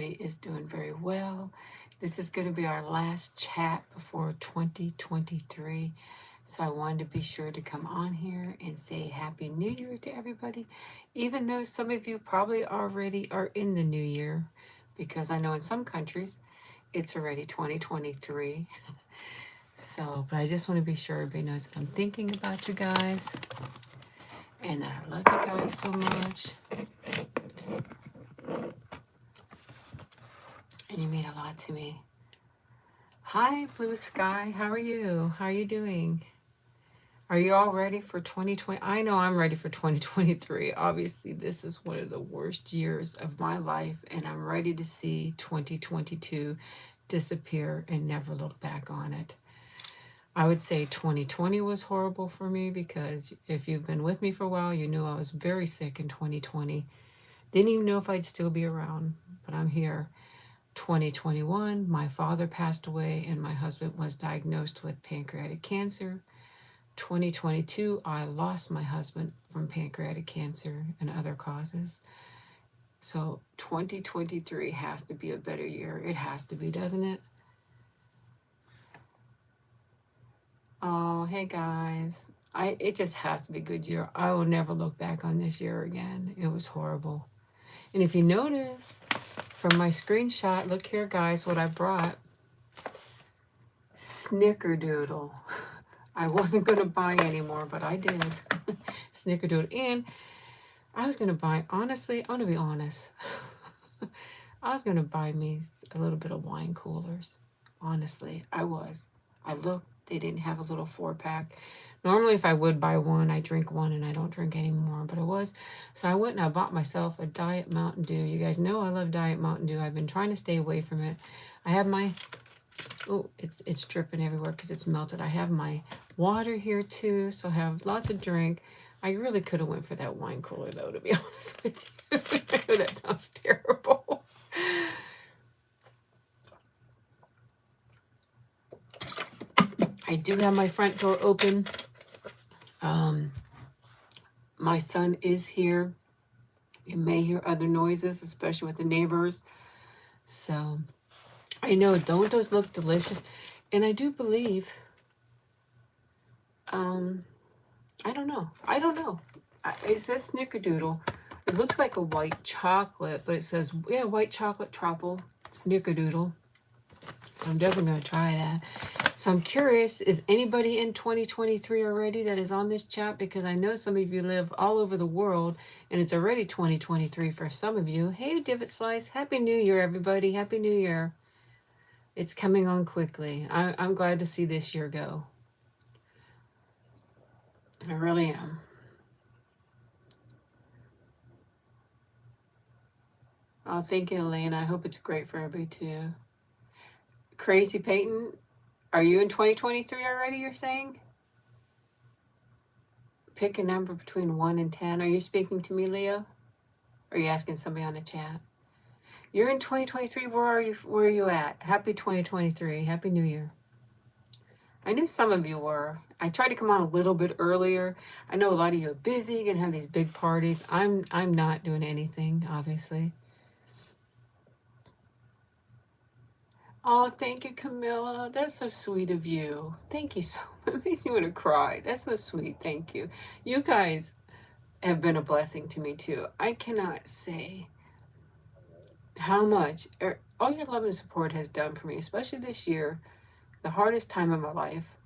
everybody is doing very well. This is going to be our last chat before 2023. So I wanted to be sure to come on here and say Happy New Year to everybody, even though some of you probably already are in the new year, because I know in some countries it's already 2023. So, but I just want to be sure everybody knows that I'm thinking about you guys and that I love you guys so much. And you mean a lot to me. Hi, Blue Sky. How are you? How are you doing? Are you all ready for 2020? I know I'm ready for 2023. Obviously, this is one of the worst years of my life, and I'm ready to see 2022 disappear and never look back on it. I would say 2020 was horrible for me because if you've been with me for a while, you knew I was very sick in 2020. Didn't even know if I'd still be around, but I'm here. 2021, my father passed away and my husband was diagnosed with pancreatic cancer. 2022, I lost my husband from pancreatic cancer and other causes. So 2023 has to be a better year. It has to be, doesn't it? Oh, hey guys. It just has to be a good year. I will never look back on this year again. It was horrible. And if you notice from my screenshot, look here guys, what I brought. Snickerdoodle. I wasn't going to buy anymore, but I did. Snickerdoodle. And I was going to buy, honestly, I'm going to be honest. I was going to buy me a little bit of wine coolers. Honestly, I was. I looked, they didn't have a little 4-pack. Normally, if I would buy one, I drink one and I don't drink anymore, but it was. So I went and I bought myself a Diet Mountain Dew. You guys know I love Diet Mountain Dew. I've been trying to stay away from it. I have my, oh, it's dripping everywhere because it's melted. I have my water here too, so I have lots of drink. I really could have went for that wine cooler though, to be honest with you. I know that sounds terrible. I do have my front door open. My son is here. You may hear other noises, especially with the neighbors. So I know, don't those look delicious? And I do believe, I don't know. It says Snickerdoodle. It looks like a white chocolate, but it says, yeah, white chocolate truffle, Snickerdoodle. So I'm definitely going to try that. So I'm curious, is anybody in 2023 already that is on this chat? Because I know some of you live all over the world, and it's already 2023 for some of you. Hey, Divot Slice. Happy New Year, everybody. Happy New Year. It's coming on quickly. I'm glad to see this year go. I really am. Oh, thank you, Elaine. I hope it's great for everybody, too. Crazy Peyton, are you in 2023 already, you're saying? Pick a number between 1 and 10. Are you speaking to me, Leo? Or are you asking somebody on the chat? You're in 2023. Where are you? Where are you at? Happy 2023. Happy New Year. I knew some of you were. I tried to come on a little bit earlier. I know a lot of you are busy. You're gonna have these big parties. I'm not doing anything, obviously. Oh, thank you, Camilla. That's so sweet of you. Thank you so much. It makes me want to cry. That's so sweet. Thank you. You guys have been a blessing to me too. I cannot say how much all your love and support has done for me, especially this year, the hardest time of my life.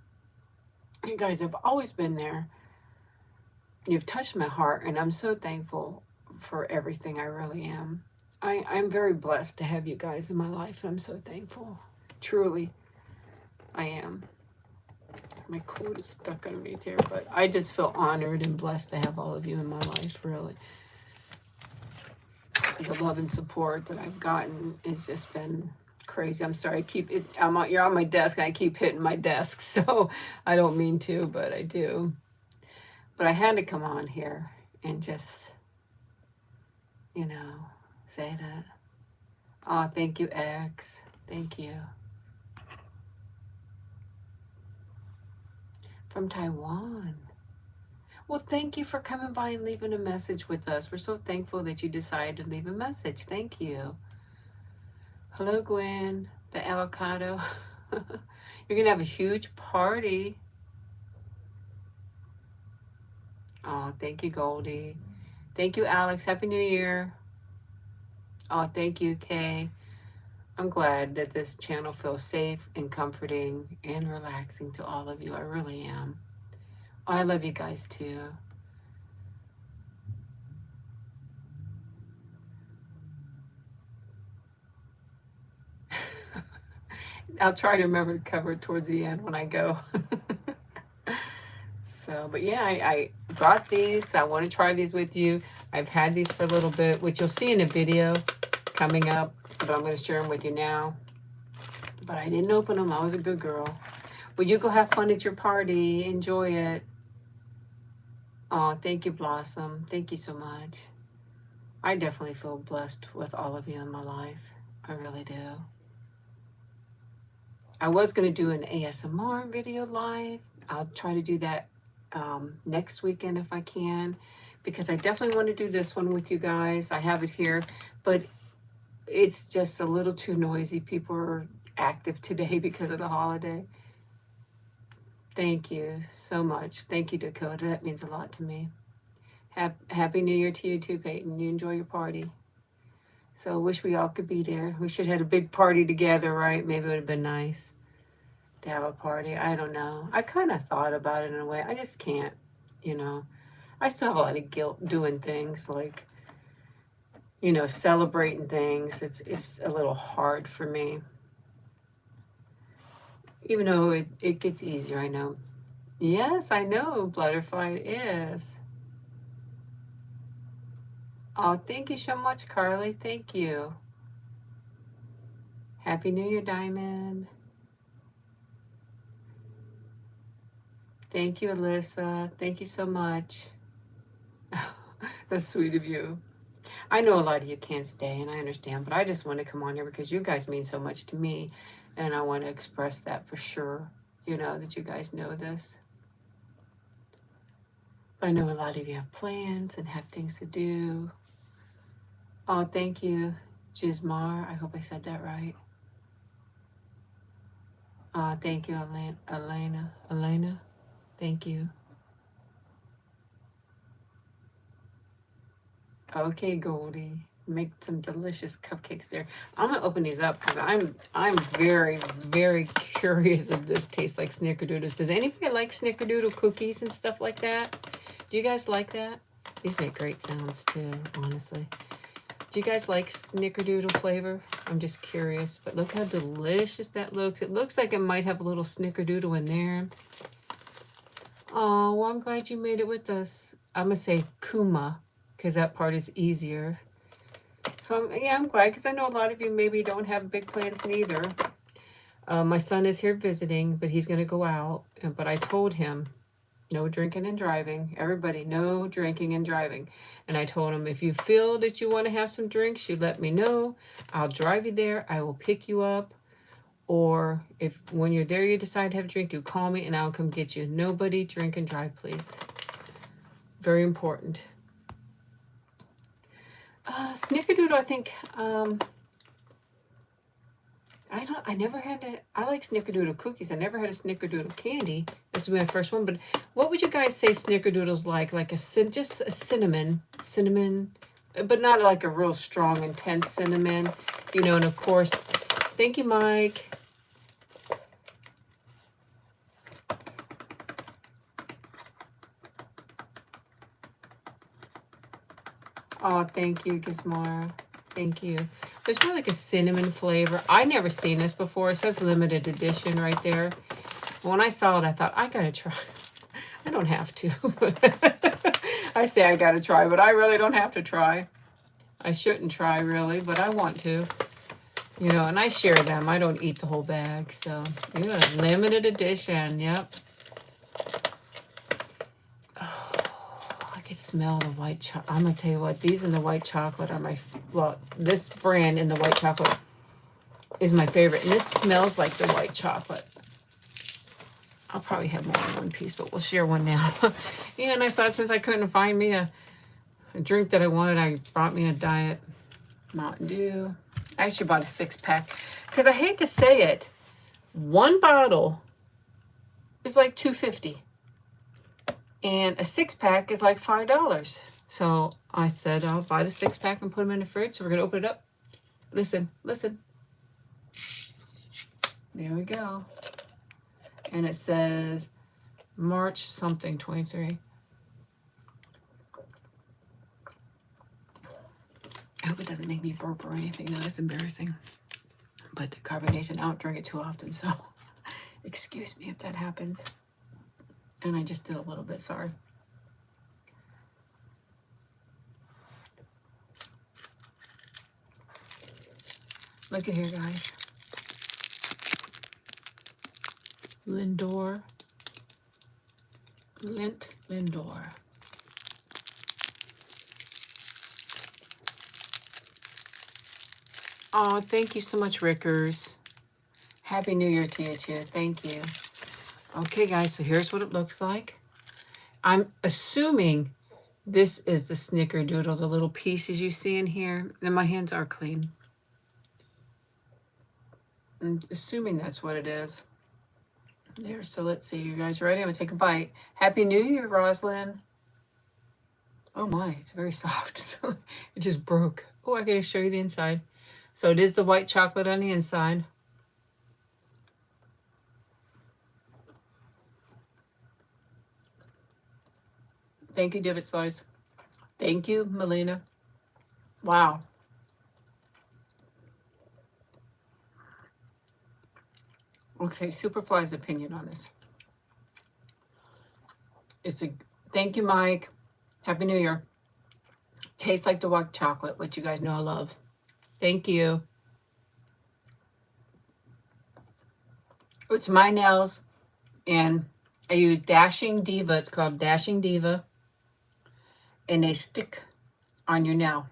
You guys have always been there. You've touched my heart, and I'm so thankful for everything. I really am. I'm very blessed to have you guys in my life, and I'm so thankful. Truly, I am. My cord is stuck underneath here, but I just feel honored and blessed to have all of you in my life, really. The love and support that I've gotten has just been crazy. I'm sorry, you're on my desk, and I keep hitting my desk, so I don't mean to, but I do. But I had to come on here and just, say that. Oh, thank you, X. Thank you. From Taiwan. Well, thank you for coming by and leaving a message with us. We're so thankful that you decided to leave a message. Thank you. Hello, Gwen, the avocado. You're going to have a huge party. Oh, thank you, Goldie. Thank you, Alex. Happy New Year. Oh, thank you, Kay. I'm glad that this channel feels safe and comforting and relaxing to all of you. I really am. Oh, I love you guys too. I'll try to remember to cover it towards the end when I go. So, but yeah, I brought these because I want to try these with you. I've had these for a little bit, which you'll see in a video coming up, but I'm going to share them with you now. But I didn't open them. I was a good girl. Well, you go have fun at your party. Enjoy it. Oh, thank you, Blossom. Thank you so much. I definitely feel blessed with all of you in my life. I really do. I was going to do an ASMR video live. I'll try to do that next weekend if I can, because I definitely want to do this one with you guys. I have it here, but it's just a little too noisy. People are active today because of the holiday. Thank you so much. Thank you, Dakota. That means a lot to me. Happy New Year to you too, Peyton. You enjoy your party. So I wish we all could be there. We should have had a big party together, right? Maybe it would have been nice to have a party. I don't know. I kind of thought about it in a way. I just can't, you know. I still have a lot of guilt doing things like, you know, celebrating things. It's a little hard for me. Even though it gets easier, I know. Yes, I know Butterfly is. Oh, thank you so much, Carly. Thank you. Happy New Year, Diamond. Thank you, Alyssa. Thank you so much. That's sweet of you. I know a lot of you can't stay, and I understand, but I just want to come on here because you guys mean so much to me, and I want to express that for sure, you know, that you guys know this. But I know a lot of you have plans and have things to do. Oh, thank you, Jismar. I hope I said that right. Thank you, Elena. Thank you. Okay, Goldie. Make some delicious cupcakes there. I'm gonna open these up because I'm very, very curious if this tastes like Snickerdoodles. Does anybody like Snickerdoodle cookies and stuff like that? Do you guys like that? These make great sounds too, honestly. Do you guys like Snickerdoodle flavor? I'm just curious, but look how delicious that looks. It looks like it might have a little Snickerdoodle in there. Oh, well, I'm glad you made it with us. I'm gonna say Kuma, because that part is easier. So I'm glad, because I know a lot of you maybe don't have big plans neither. My son is here visiting, but he's gonna go out. But I told him, no drinking and driving. Everybody, no drinking and driving. And I told him, if you feel that you want to have some drinks, you let me know. I'll drive you there. I will pick you up. Or if when you're there you decide to have a drink, you call me and I'll come get you. Nobody drink and drive, please. Very important. Snickerdoodle, I think, I never had I like Snickerdoodle cookies. I never had a Snickerdoodle candy. This is my first one, but what would you guys say Snickerdoodle's like? Like just a cinnamon, but not like a real strong, intense cinnamon, you know, and of course, thank you, Mike. Oh, thank you, Gizmar. Thank you. There's more like a cinnamon flavor. I never seen this before. It says limited edition right there. When I saw it, I thought, I gotta try. I don't have to. I say I gotta try, but I really don't have to try. I shouldn't try, really, but I want to. You know, and I share them. I don't eat the whole bag, so yeah, limited edition. Yep. I could smell the white chocolate. I'm gonna tell you what, these and the white chocolate are this brand in the white chocolate is my favorite. And this smells like the white chocolate. I'll probably have more than one piece, but we'll share one now. Yeah, and I thought since I couldn't find me a drink that I wanted, I brought me a Diet Mountain Dew. I actually bought a 6-pack because I hate to say it, one bottle is like $2.50 and a 6-pack is like $5. So I said I'll buy the 6-pack and put them in the fridge. So we're gonna open it up. Listen, listen. There we go. And it says March something 23. I hope it doesn't make me burp or anything. No, that's embarrassing. But the carbonation, I don't drink it too often, so excuse me if that happens. And I just did a little bit, sorry. Look at here, guys. Lindor. Lindor. Oh, thank you so much, Rickers. Happy New Year to you, too. Thank you. Okay, guys, so here's what it looks like. I'm assuming this is the Snickerdoodle, the little pieces you see in here. And my hands are clean. I'm assuming that's what it is. There, so let's see. You guys ready? I'm going to take a bite. Happy New Year, Roslyn. Oh my, it's very soft. So it just broke. Oh, I got to show you the inside. So it is the white chocolate on the inside. Thank you, Divot Slice. Thank you, Melina. Wow. Okay, SuperFly's opinion on this. Thank you, Mike. Happy New Year. Tastes like the white chocolate, which you guys know I love. Thank you. It's my nails, and I use Dashing Diva. It's called Dashing Diva, and they stick on your nail.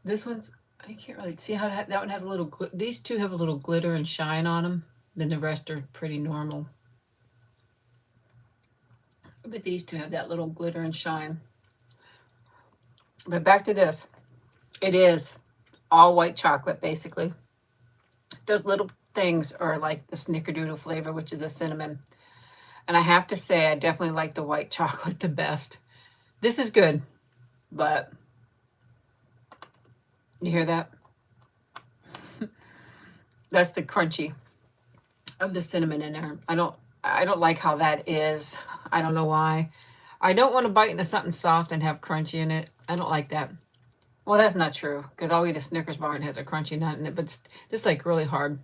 This one's, I can't really see how that one has a little, these two have a little glitter and shine on them. Then the rest are pretty normal. But these two have that little glitter and shine. But back to this. It is all white chocolate, basically. Those little things are like the Snickerdoodle flavor, which is a cinnamon. And I have to say, I definitely like the white chocolate the best. This is good, but you hear that? That's the crunchy of the cinnamon in there. I don't like how that is. I don't know why. I don't want to bite into something soft and have crunchy in it. I don't like that. Well, that's not true, because I'll eat a Snickers bar and it has a crunchy nut in it, but it's just like really hard.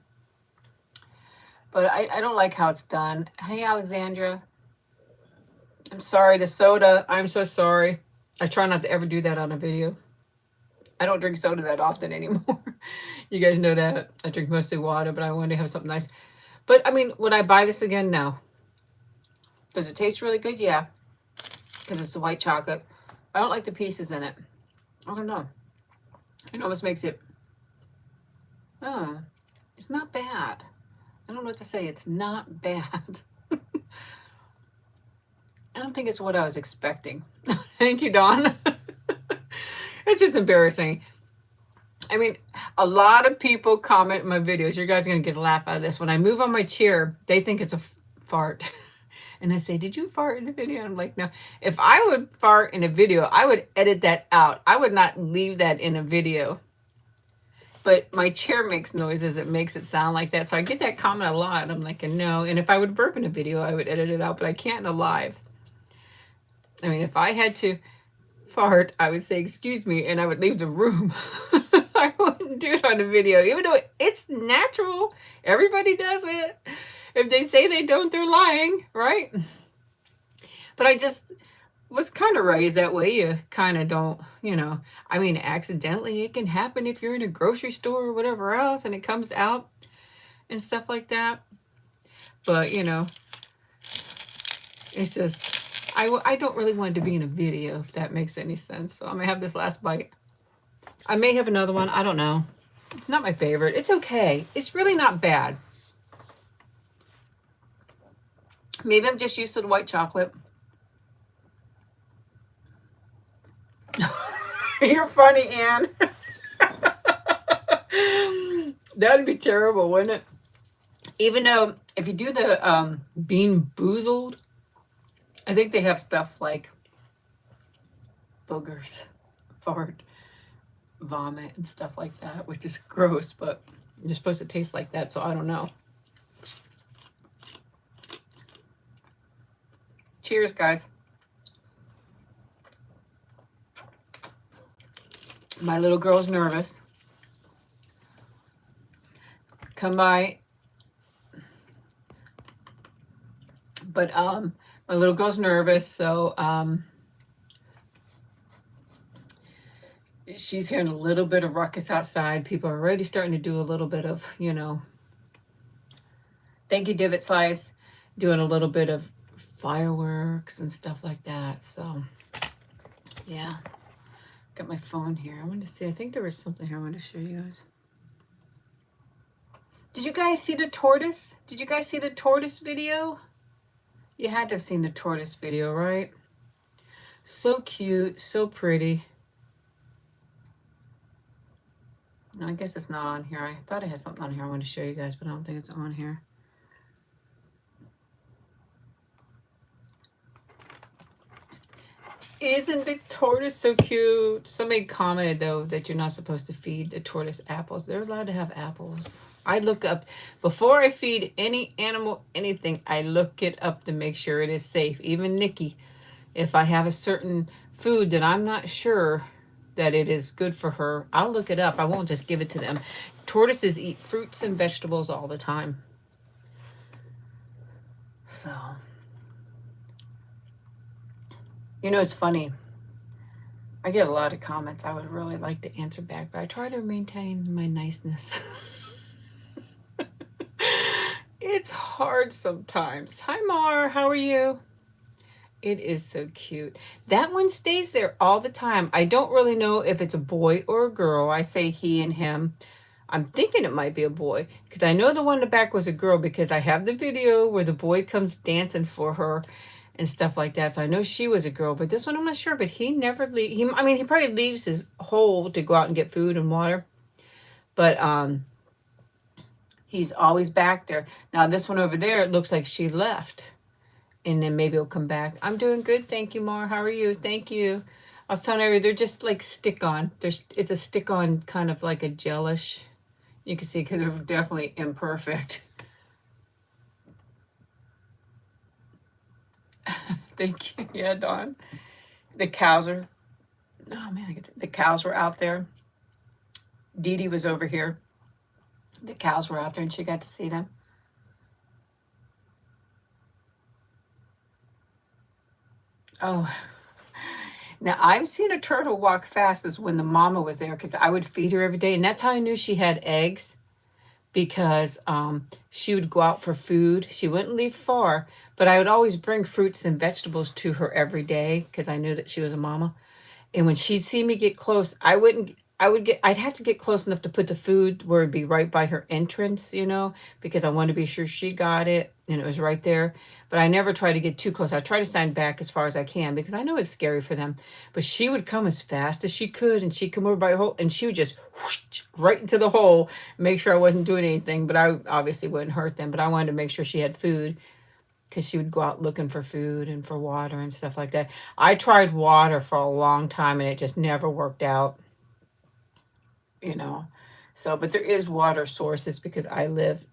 But I don't like how it's done. Hey, Alexandra. I'm sorry, the soda. I'm so sorry. I try not to ever do that on a video. I don't drink soda that often anymore. You guys know that. I drink mostly water, but I wanted to have something nice. But, I mean, would I buy this again? No. Does it taste really good? Yeah. Because it's the white chocolate. I don't like the pieces in it. I don't know. It almost makes it... it's not bad. I don't know what to say. It's not bad. I don't think it's what I was expecting. Thank you, Dawn. It's just embarrassing. I mean, a lot of people comment in my videos. You guys are going to get a laugh out of this. When I move on my chair, they think it's a fart. And I say, did you fart in the video? And I'm like, no. If I would fart in a video, I would edit that out. I would not leave that in a video. But my chair makes noises. It makes it sound like that. So I get that comment a lot. I'm like, no. And if I would burp in a video, I would edit it out. But I can't in a live. I mean, if I had to fart, I would say, excuse me, and I would leave the room. I wouldn't do it on the video, even though it's natural. Everybody does it. If they say they don't, they're lying, right? But I just was kind of raised that way. You kind of don't, you know. I mean, accidentally, it can happen if you're in a grocery store or whatever else, and it comes out and stuff like that. But, you know, it's just... I don't really want it to be in a video, if that makes any sense. So I'm going to have this last bite. I may have another one. I don't know. Not my favorite. It's okay. It's really not bad. Maybe I'm just used to the white chocolate. You're funny, Anne. That'd be terrible, wouldn't it? Even though if you do the Bean Boozled, I think they have stuff like boogers, fart, vomit, and stuff like that, which is gross, but you're supposed to taste like that, so I don't know. Cheers, guys. My little girl's nervous. Come by. But my little girl's nervous, so she's hearing a little bit of ruckus outside. People are already starting to do a little bit of, thank you, Divot Slice, doing a little bit of fireworks and stuff like that. So, yeah. Got my phone here. I wanted to see. I think there was something here I wanted to show you guys. Did you guys see the tortoise? Did you guys see the tortoise video? You had to have seen the tortoise video, right? So cute, so pretty. No, I guess it's not on here. I thought I had something on here I wanted to show you guys, but I don't think it's on here. Isn't the tortoise so cute? Somebody commented, though, that you're not supposed to feed the tortoise apples. They're allowed to have apples. I look up, before I feed any animal anything, I look it up to make sure it is safe. Even Nikki, if I have a certain food that I'm not sure that it is good for her, I'll look it up. I won't just give it to them. Tortoises eat fruits and vegetables all the time. So, it's funny. I get a lot of comments I would really like to answer back, but I try to maintain my niceness. It's hard sometimes. Hi, Mar. How are you? It is so cute. That one stays there all the time. I don't really know if it's a boy or a girl. I say he and him. I'm thinking it might be a boy because I know the one in the back was a girl because I have the video where the boy comes dancing for her and stuff like that. So I know she was a girl, but this one I'm not sure. But he never leaves. He probably leaves his hole to go out and get food and water. But he's always back there. Now this one over there, it looks like she left. And then maybe it'll come back. I'm doing good. Thank you, Mar. How are you? Thank you. I was telling her they're just like stick-on. It's a stick-on kind of like a gelish. You can see because they're definitely imperfect. Thank you. Yeah, Dawn. The cows are... Oh, man. The cows were out there. Dee Dee was over here. The cows were out there and she got to see them. Oh, now I've seen a turtle walk fast as when the mama was there because I would feed her every day. And that's how I knew she had eggs because she would go out for food. She wouldn't leave far, but I would always bring fruits and vegetables to her every day because I knew that she was a mama. And when she'd see me get close, I'd have to get close enough to put the food where it'd be right by her entrance, because I wanted to be sure she got it and it was right there. But I never try to get too close. I try to stand back as far as I can because I know it's scary for them. But she would come as fast as she could and she'd come over by her hole and she would just whoosh, right into the hole, make sure I wasn't doing anything. But I obviously wouldn't hurt them. But I wanted to make sure she had food because she would go out looking for food and for water and stuff like that. I tried water for a long time and it just never worked out. So, but there is water sources because I live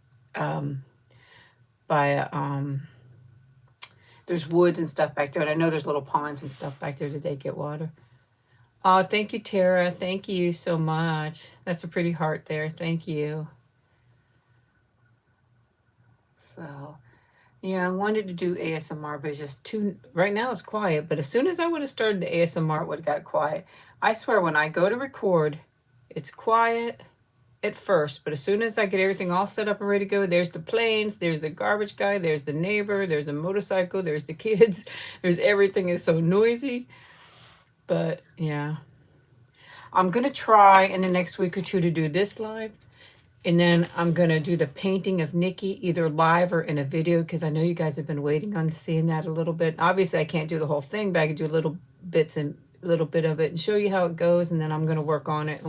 by there's woods and stuff back there, and I know there's little ponds and stuff back there that they get water. Oh, thank you, Tara. Thank you so much. That's a pretty heart there. Thank you. So, yeah, I wanted to do ASMR, but it's just too, right now it's quiet, but as soon as I would have started the ASMR, it would have got quiet. I swear, when I go to record, it's quiet at first, but as soon as I get everything all set up and ready to go, there's the planes, there's the garbage guy, there's the neighbor, there's the motorcycle, there's the kids, there's everything is so noisy. But yeah, I'm going to try in the next week or two to do this live. And then I'm going to do the painting of Nikki either live or in a video because I know you guys have been waiting on seeing that a little bit. Obviously, I can't do the whole thing, but I can do little bits and little bit of it and show you how it goes. And then I'm going to work on it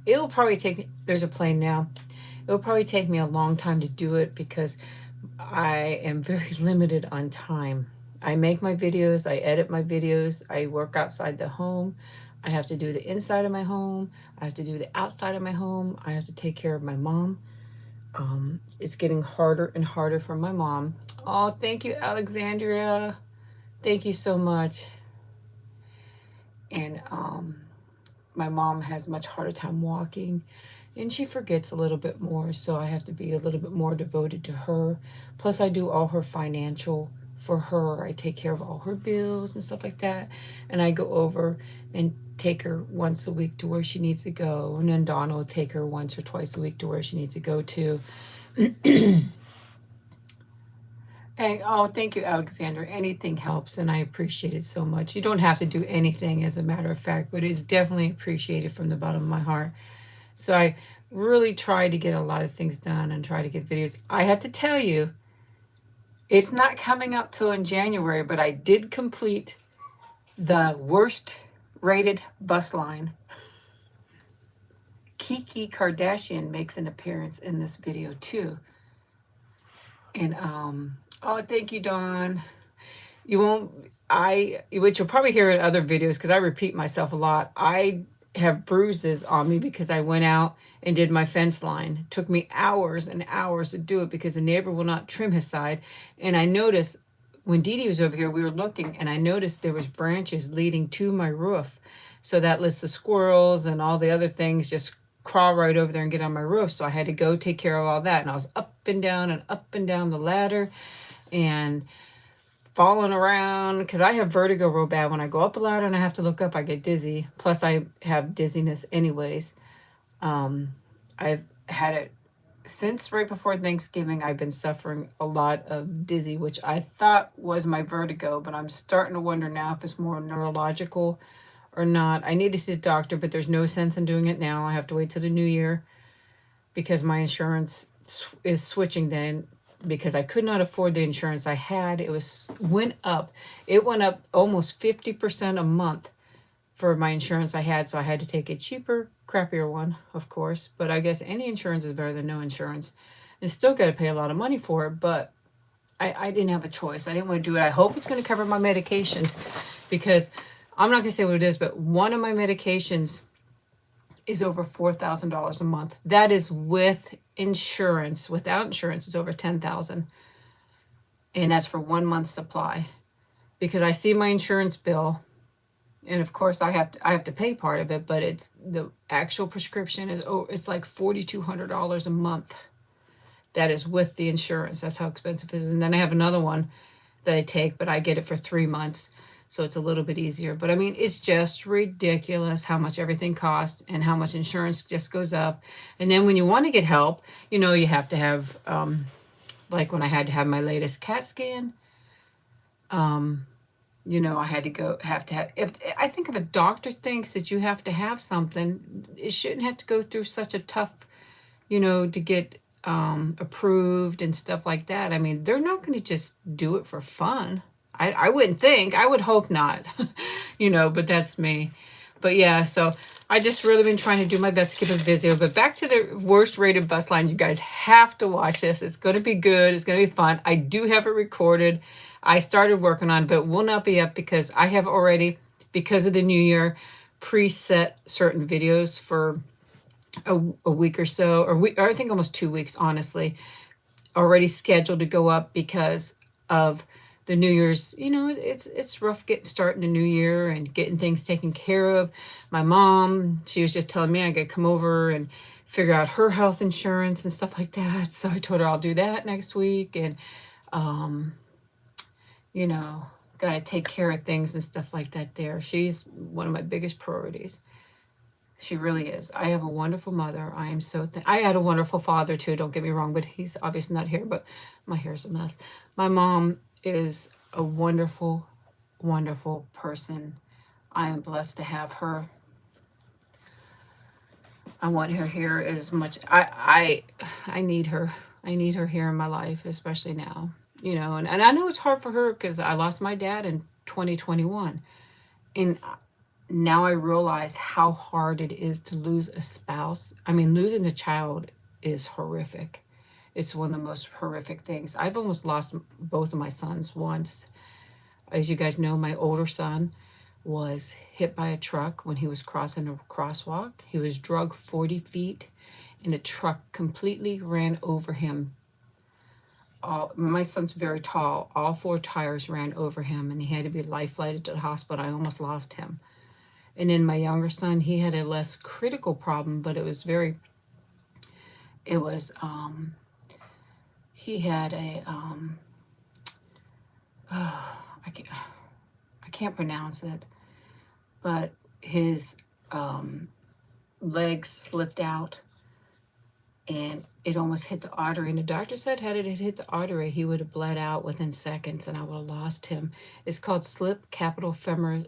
It'll probably take me, there's a plane now. It'll probably take me a long time to do it because I am very limited on time. I make my videos, I edit my videos, I work outside the home. I have to do the inside of my home. I have to do the outside of my home. I have to take care of my mom. It's getting harder and harder for my mom. Oh, thank you, Alexandria. Thank you so much. And my mom has much harder time walking, and she forgets a little bit more, so I have to be a little bit more devoted to her. Plus, I do all her financial for her. I take care of all her bills and stuff like that, and I go over and take her once a week to where she needs to go, and then Donna will take her once or twice a week to where she needs to go to. Hey, oh, thank you, Alexander. Anything helps, and I appreciate it so much. You don't have to do anything, as a matter of fact, but it's definitely appreciated from the bottom of my heart. So I really try to get a lot of things done and try to get videos. I have to tell you, it's not coming up till in January, but I did complete the worst rated bus line. Kiki Kardashian makes an appearance in this video too. And oh, thank you, Dawn. You won't, which you'll probably hear in other videos because I repeat myself a lot. I have bruises on me because I went out and did my fence line. It took me hours and hours to do it because the neighbor will not trim his side. And I noticed when Dee Dee was over here, we were looking, and I noticed there was branches leading to my roof. So that lets the squirrels and all the other things just crawl right over there and get on my roof. So I had to go take care of all that. And I was up and down the ladder and falling around because I have vertigo real bad. When I go up a ladder and I have to look up, I get dizzy. Plus, I have dizziness anyways. I've had it since right before Thanksgiving. I've been suffering a lot of dizzy, which I thought was my vertigo, but I'm starting to wonder now if it's more neurological or not. I need to see the doctor, but there's no sense in doing it now. I have to wait till the new year because my insurance is switching then, because I could not afford the insurance I had. It went up. It went up almost 50% a month for my insurance I had, so I had to take a cheaper, crappier one, of course. But I guess any insurance is better than no insurance. And still got to pay a lot of money for it, but I didn't have a choice. I didn't want to do it. I hope it's going to cover my medications, because I'm not going to say what it is, but one of my medications is over $4,000 a month. That is with insurance. Without insurance, it's over $10,000, and that's for 1 month's supply. Because I see my insurance bill, and of course I have to pay part of it, but it's the actual prescription is, oh, it's like $4,200 a month. That is with the insurance. That's how expensive it is. And then I have another one that I take, but I get it for 3 months. So it's a little bit easier. But I mean, it's just ridiculous how much everything costs and how much insurance just goes up. And then when you want to get help, you have to have, like when I had to have my latest CAT scan, I had to have, if I think if a doctor thinks that you have to have something, it shouldn't have to go through such a tough, to get approved and stuff like that. I mean, they're not going to just do it for fun. I wouldn't think. I would hope not, but that's me. But yeah, so I just really been trying to do my best to keep a video. But back to the worst rated bus line. You guys have to watch this. It's going to be good. It's going to be fun. I do have it recorded. I started working on it, but it will not be up because I have already, because of the new year, preset certain videos for a week or so, or I think almost 2 weeks, honestly, already scheduled to go up because of the New Year's. It's rough starting the new year and getting things taken care of. My mom, she was just telling me I gotta come over and figure out her health insurance and stuff like that. So I told her I'll do that next week, and gotta take care of things and stuff like that there. She's one of my biggest priorities. She really is. I have a wonderful mother. I am so I had a wonderful father too, don't get me wrong, but he's obviously not here, but my hair's a mess. My mom is a wonderful, wonderful person. I am blessed to have her. I want her here as much. I need her. I need her here in my life, especially now. And I know it's hard for her because I lost my dad in 2021. And now I realize how hard it is to lose a spouse. I mean, losing a child is horrific. It's one of the most horrific things. I've almost lost both of my sons once. As you guys know, my older son was hit by a truck when he was crossing a crosswalk. He was drugged 40 feet, and a truck completely ran over him. My son's very tall. All four tires ran over him, and he had to be life flighted to the hospital. I almost lost him. And then my younger son, he had a less critical problem, but he had a, I can't pronounce it, but his legs slipped out and it almost hit the artery. And the doctor said had it hit the artery, he would have bled out within seconds and I would have lost him. It's called slip capital femoral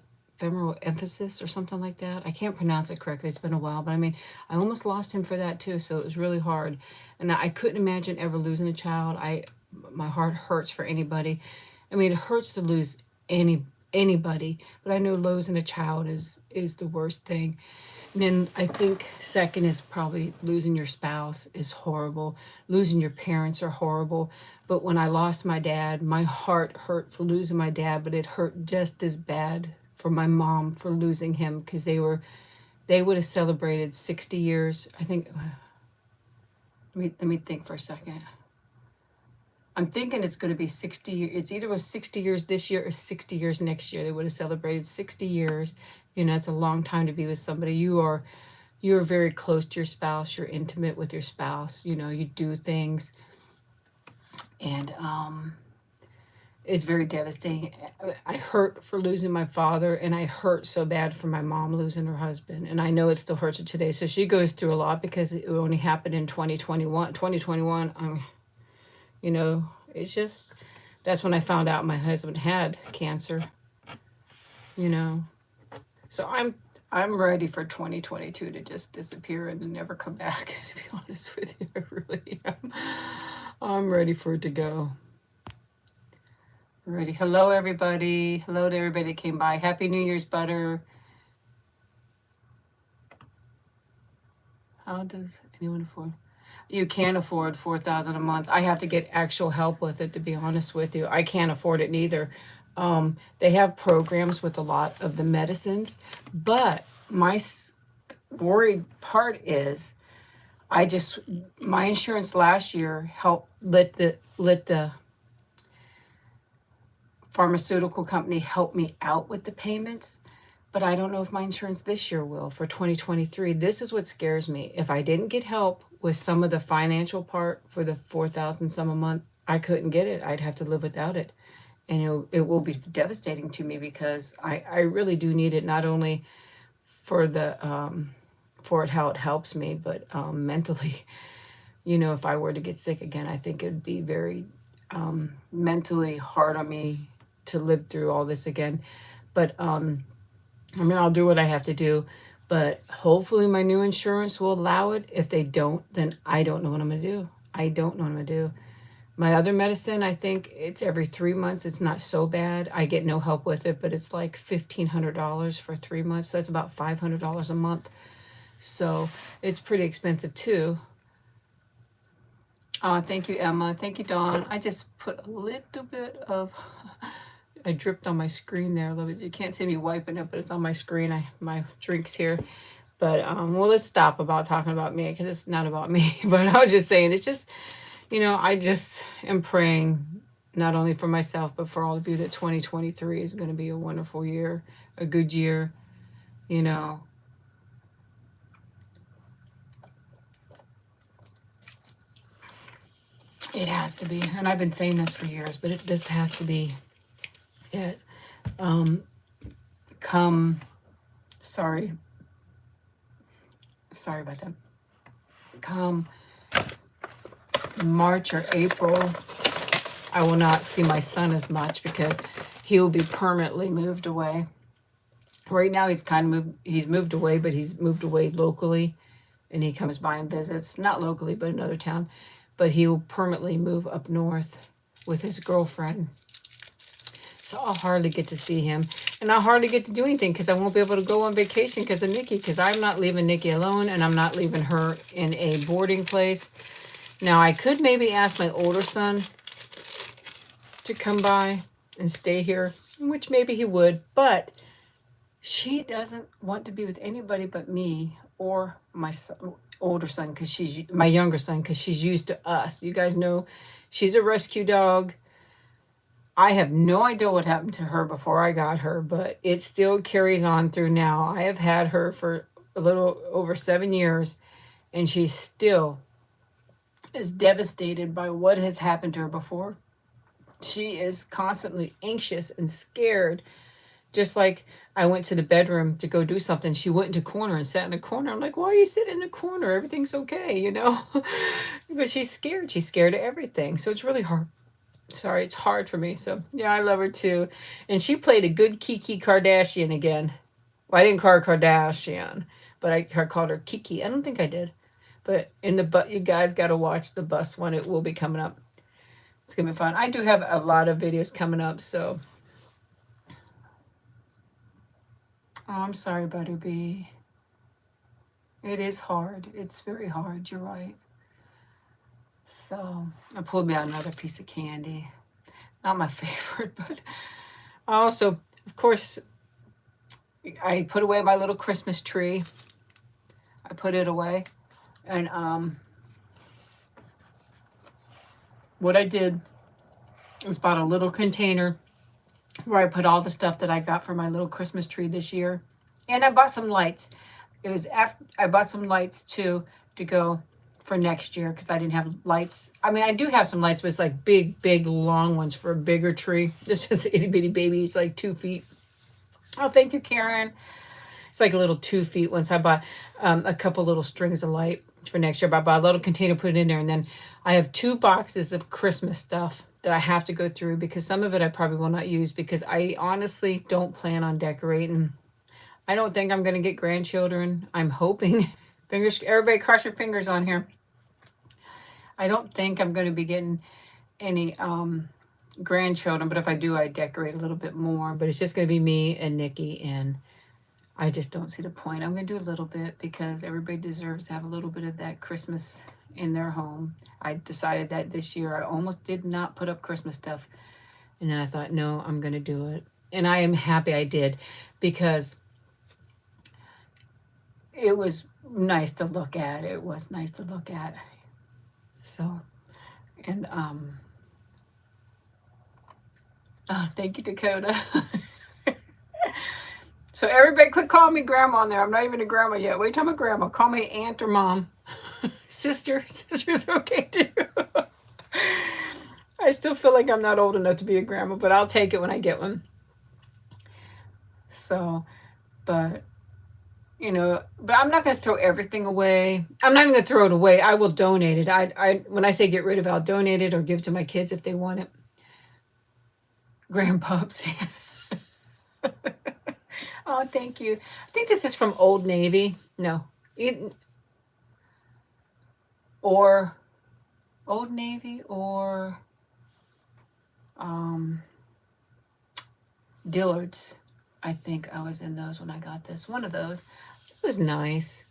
emphasis or something like that. I can't pronounce it correctly. It's been a while, but I mean, I almost lost him for that too. So it was really hard. And I couldn't imagine ever losing a child. My heart hurts for anybody. I mean, it hurts to lose anybody, but I know losing a child is the worst thing. And then I think second is probably losing your spouse is horrible. Losing your parents are horrible. But when I lost my dad, my heart hurt for losing my dad, but it hurt just as bad for my mom for losing him because they would have celebrated 60 years. I think, let me think for a second. I'm thinking it's going to be 60 years. It's either was 60 years this year or 60 years next year. They would have celebrated 60 years. You know, it's a long time to be with somebody. You're very close to your spouse. You're intimate with your spouse. You know, you do things. And it's very devastating. I hurt for losing my father, and I hurt so bad for my mom losing her husband. And I know it still hurts her today. So she goes through a lot because it only happened in 2021. 2021, you know, it's just, that's when I found out my husband had cancer, you know. So I'm ready for 2022 to just disappear and to never come back, to be honest with you. I really am. I'm ready for it to go. Ready. Hello, everybody. Hello to everybody that came by. Happy New Year's, Butter. How does anyone afford? You can't afford $4,000 a month. I have to get actual help with it, to be honest with you. I can't afford it neither. They have programs with a lot of the medicines, but my worried part is my insurance last year helped let the pharmaceutical company help me out with the payments, but I don't know if my insurance this year will for 2023. This is what scares me. If I didn't get help with some of the financial part for the 4,000 some a month, I couldn't get it. I'd have to live without it. And it will be devastating to me because I really do need it, not only for how it helps me, but mentally, you know, if I were to get sick again, I think it'd be very mentally hard on me to live through all this again. But I mean, I'll do what I have to do, but hopefully my new insurance will allow it. If they don't, then I don't know what I'm gonna do. I don't know what I'm gonna do. My other medicine, I think it's every 3 months. It's not so bad. I get no help with it, but it's like $1,500 for 3 months. So that's about $500 a month. So it's pretty expensive too. Thank you, Emma. Thank you, Dawn. I just put a little bit of, I dripped on my screen there a little bit. You can't see me wiping it, but it's on my screen. My drink's here. But well, let's stop about talking about me because it's not about me. But I was just saying, it's just, you know, I just am praying not only for myself, but for all of you that 2023 is going to be a wonderful year, a good year, you know. It has to be. And I've been saying this for years, but this has to be it. Sorry about that. Come March or April, I will not see my son as much because he will be permanently moved away. Right now he's moved away, but he's moved away locally and he comes by and visits, not locally, but another town. But he will permanently move up north with his girlfriend. So I'll hardly get to see him. And I'll hardly get to do anything because I won't be able to go on vacation because of Nikki. Because I'm not leaving Nikki alone and I'm not leaving her in a boarding place. Now, I could maybe ask my older son to come by and stay here, which maybe he would. But she doesn't want to be with anybody but me or my son, older son, because she's my younger son, because she's used to us. You guys know she's a rescue dog. I have no idea what happened to her before I got her, but it still carries on through now. I have had her for a little over 7 years, and she still is devastated by what has happened to her before. She is constantly anxious and scared. Just like I went to the bedroom to go do something, she went into a corner and sat in a corner. I'm like, why are you sitting in a corner? Everything's okay, you know? But she's scared. She's scared of everything. So it's really hard. Sorry, it's hard for me. So yeah, I love her too. And she played a good Kiki Kardashian again. Well, I didn't call her Kardashian, but I called her Kiki. I don't think I did. But in the you guys got to watch the bus one. It will be coming up. It's going to be fun. I do have a lot of videos coming up, so. Oh, I'm sorry, Butterbee. It is hard. It's very hard. You're right. So I pulled me out another piece of candy. Not my favorite, but I also, of course, I put away my little Christmas tree. I put it away. And what I did was bought a little container where I put all the stuff that I got for my little Christmas tree this year. And I bought some lights. It was after I bought some lights too to go for next year because I didn't have lights. I mean, I do have some lights, but it's like big, big, long ones for a bigger tree. This is an itty bitty baby. It's like 2 feet. Oh, thank you, Karen. It's like a little 2 feet. Once I bought a couple little strings of light for next year. But I bought a little container, put it in there. And then I have 2 boxes of Christmas stuff that I have to go through because some of it I probably will not use because I honestly don't plan on decorating. I don't think I'm going to get grandchildren. I'm hoping. Fingers, everybody cross your fingers on here. I don't think I'm going to be getting any grandchildren, but if I do, I decorate a little bit more. But it's just going to be me and Nikki, and I just don't see the point. I'm going to do a little bit because everybody deserves to have a little bit of that Christmas in their home. I decided that this year. I almost did not put up Christmas stuff. And then I thought, no, I'm going to do it. And I am happy I did because it was nice to look at. It was nice to look at. So, and, thank you, Dakota. So everybody quit calling me grandma on there. I'm not even a grandma yet. Wait till I'm a grandma. Call me aunt or mom. Sister's okay too. I still feel like I'm not old enough to be a grandma, but I'll take it when I get one. So, but, you know, but I'm not going to throw everything away. I'm not even going to throw it away. I will donate it. I when I say get rid of it, I'll donate it or give it to my kids if they want it. Grandpups. Oh, thank you. I think this is from Old Navy. No. Or Old Navy or Dillard's. I think I was in those when I got this. One of those. It was nice.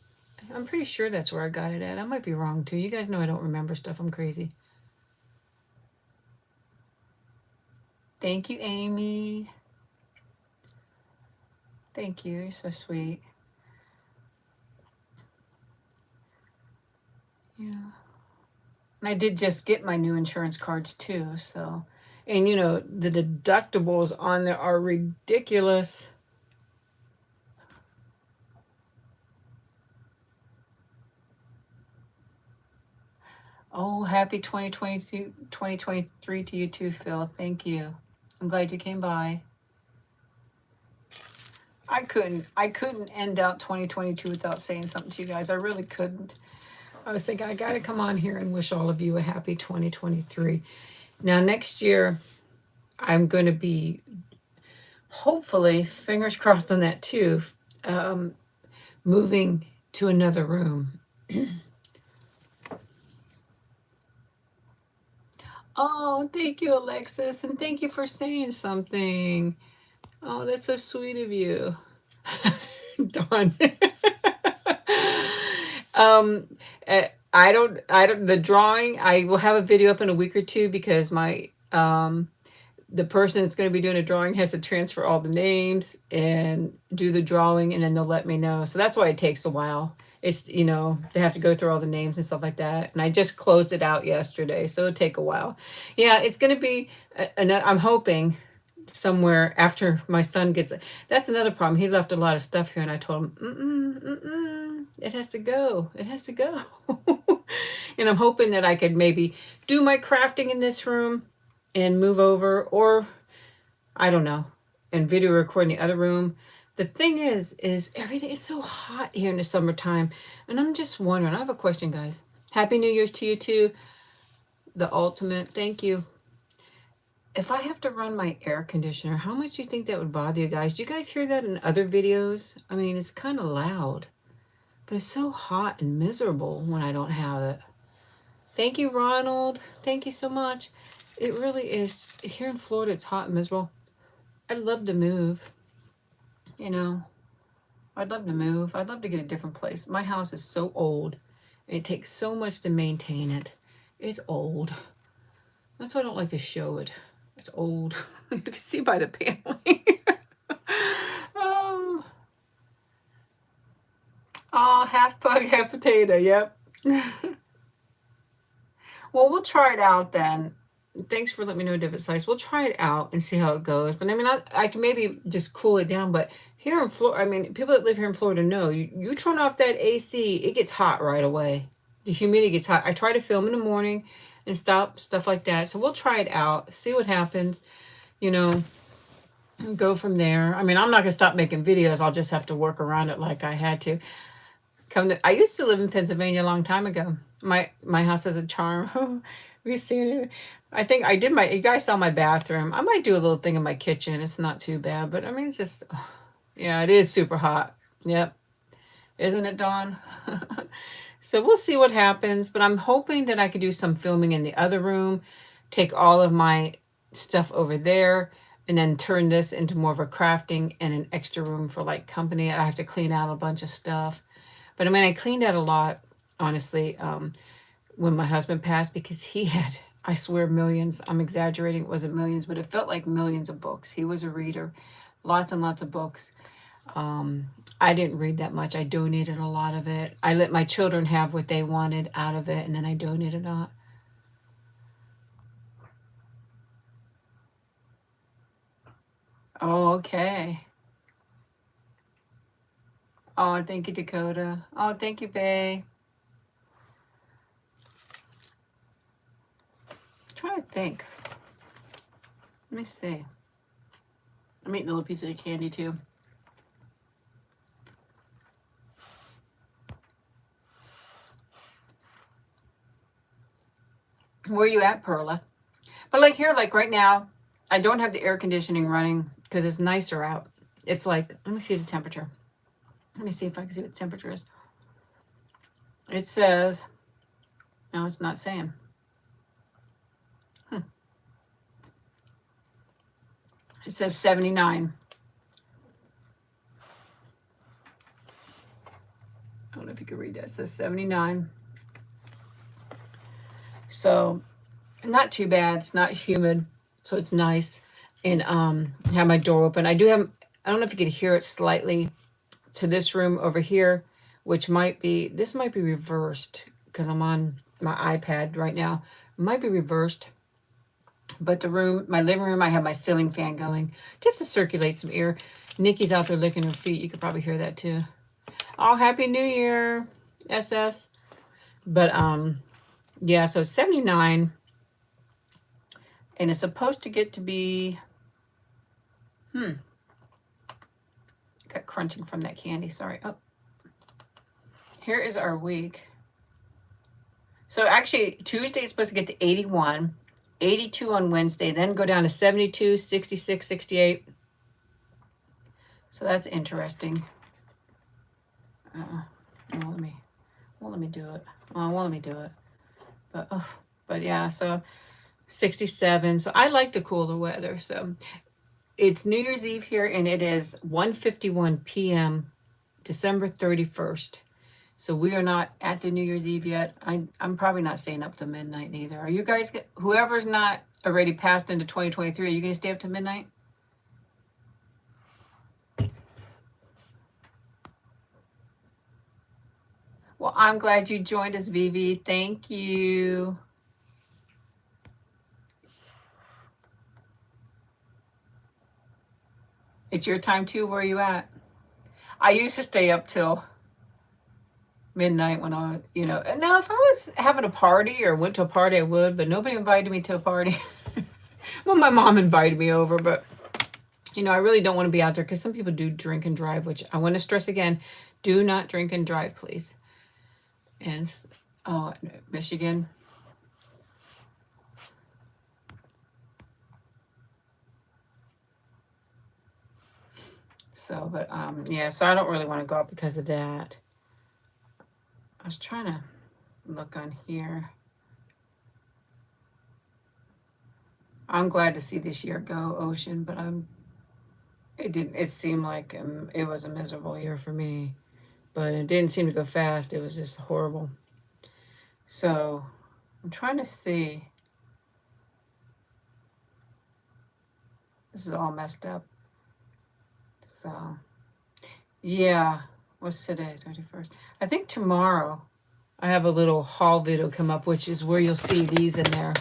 I'm pretty sure that's where I got it at. I might be wrong too. You guys know I don't remember stuff. I'm crazy. Thank you, Amy. Thank you. You're so sweet. Yeah. And I did just get my new insurance cards too. So, and you know, the deductibles on there are ridiculous. Oh, happy 2022, 2023 to you too, Phil. Thank you. I'm glad you came by. I couldn't end out 2022 without saying something to you guys. I really couldn't. I was thinking I got to come on here and wish all of you a happy 2023. Now, next year, I'm going to be, hopefully, fingers crossed on that too, moving to another room. Oh, thank you, Alexis, and thank you for saying something. Oh, that's so sweet of you. Dawn. um, the drawing, I will have a video up in a week or two because the person that's going to be doing a drawing has to transfer all the names and do the drawing, and then they'll let me know. So that's why it takes a while. It's, they have to go through all the names and stuff like that. And I just closed it out yesterday, so it'll take a while. Yeah, it's going to be, I'm hoping somewhere after my son gets, that's another problem. He left a lot of stuff here, and I told him, it has to go. It has to go. And I'm hoping that I could maybe do my crafting in this room and move over, or I don't know, and video record in the other room. The thing is everything is so hot here in the summertime, and I'm just wondering. I have a question, guys. Happy New Year's to you too. The ultimate. Thank you. If I have to run my air conditioner, how much do you think that would bother you guys? Do you guys hear that in other videos? I mean, it's kind of loud, but it's so hot and miserable when I don't have it. Thank you, Ronald. Thank you so much. It really is. Here in Florida, it's hot and miserable. I'd love to move, you know. I'd love to move. I'd love to get a different place. My house is so old. It takes so much to maintain it. It's old. That's why I don't like to show it. It's old. You can see by the paneling. Oh, oh, half bug, half potato. Yep. Well, we'll try it out then. Thanks for letting me know different size. We'll try it out and see how it goes. But I mean, I can maybe just cool it down. But here in Florida, I mean, people that live here in Florida know you turn off that AC, it gets hot right away. The humidity gets hot. I try to film in the morning and stop stuff like that. So we'll try it out, see what happens, you know, and go from there. I mean, I'm not gonna stop making videos. I'll just have to work around it like I had to. I used to live in Pennsylvania a long time ago. My house has a charm. We seen it. I think I did you guys saw my bathroom. I might do a little thing in my kitchen. It's not too bad, but I mean, it's just, yeah, it is super hot. Yep. Isn't it, Dawn? So we'll see what happens, but I'm hoping that I could do some filming in the other room, take all of my stuff over there, and then turn this into more of a crafting and an extra room for like company. I have to clean out a bunch of stuff. But I mean, I cleaned out a lot, honestly, when my husband passed because he had, I swear, millions. I'm exaggerating. It wasn't millions, but it felt like millions of books. He was a reader, lots and lots of books. I didn't read that much. I donated a lot of it. I let my children have what they wanted out of it, and then I donated a lot. Oh, okay. Oh, thank you, Dakota. Oh, thank you, Bay. I'm trying to think. Let me see. I'm eating a little piece of candy too. Where are you at, Perla? But like here, like right now, I don't have the air conditioning running because it's nicer out. It's like, let me see the temperature. Let me see if I can see what the temperature is. It says, no, it's not saying. It says 79. I don't know if you can read that. It says 79. So not too bad. It's not humid. So it's nice. And have my door open. I do have, I don't know if you could hear it slightly to this room over here, which this might be reversed because I'm on my iPad right now. It might be reversed. But my living room, I have my ceiling fan going just to circulate some air. Nikki's out there licking her feet. You could probably hear that too. Oh, Happy New Year, SS. But yeah, so 79. And it's supposed to get to be, got crunching from that candy, sorry. Oh, here is our week. So actually, Tuesday is supposed to get to 81, 82 on Wednesday, then go down to 72, 66, 68. So that's interesting. Won't let me do it. Well, won't let me do it. But yeah, so 67. So I like the cooler weather. So it's New Year's Eve here, and it is 1:51 p.m. December 31st. So we are not at the New Year's Eve yet. I'm probably not staying up to midnight either. Are you guys, whoever's not already passed into 2023, are you going to stay up to midnight? Well, I'm glad you joined us, Vivi. Thank you. It's your time too. Where are you at? I used to stay up till midnight when I, and now if I was having a party or went to a party, I would, but nobody invited me to a party. Well, my mom invited me over, but I really don't want to be out there because some people do drink and drive, which I want to stress again, do not drink and drive, please. And, Michigan. So, but, yeah, so I don't really want to go out because of that. I was trying to look on here. I'm glad to see this year go, Ocean, but it seemed like it was a miserable year for me, but it didn't seem to go fast. It was just horrible. So I'm trying to see. This is all messed up. So, yeah, what's today? 31st. I think tomorrow I have a little haul video come up, which is where you'll see these in there.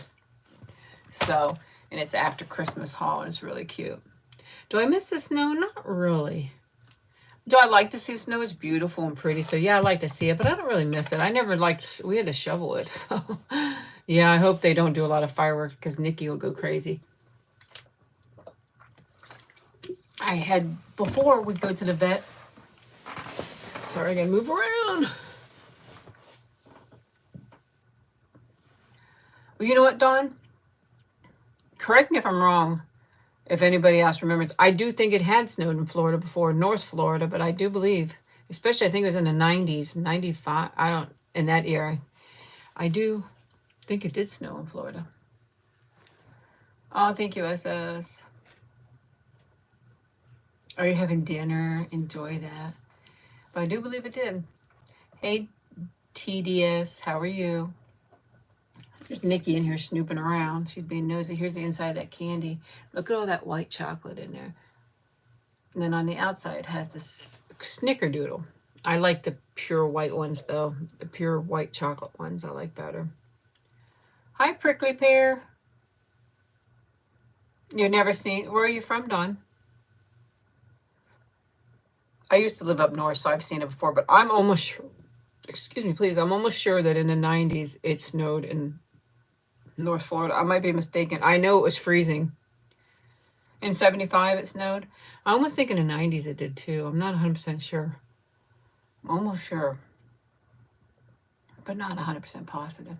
So, and it's after Christmas haul, and it's really cute. Do I miss the snow? Not really. Do I like to see snow? It's beautiful and pretty. So, yeah, I like to see it, but I don't really miss it. I never liked, we had to shovel it. So, yeah, I hope they don't do a lot of fireworks because Nikki will go crazy. I had, before we'd go to the vet. Sorry, I gotta move around. Well, you know what, Dawn? Correct me if I'm wrong. If anybody else remembers, I do think it had snowed in Florida before, North Florida, but I do believe, especially I think it was in the 90s, 95, in that era. I do think it did snow in Florida. Oh, thank you, SS. Are you having dinner? Enjoy that. But I do believe it did. Hey, TDS, how are you? There's Nikki in here snooping around. She's being nosy. Here's the inside of that candy. Look at all that white chocolate in there. And then on the outside it has this Snickerdoodle. I like the pure white ones, though. The pure white chocolate ones I like better. Hi, Prickly Pear. You've never seen... Where are you from, Dawn? I used to live up north, so I've seen it before, but I'm almost sure... Excuse me, please. I'm almost sure that in the 90s it snowed in North Florida. I might be mistaken. I know it was freezing. In 75 it snowed. I almost think in the 90s it did too. I'm not 100% sure. I'm almost sure. But not 100% positive.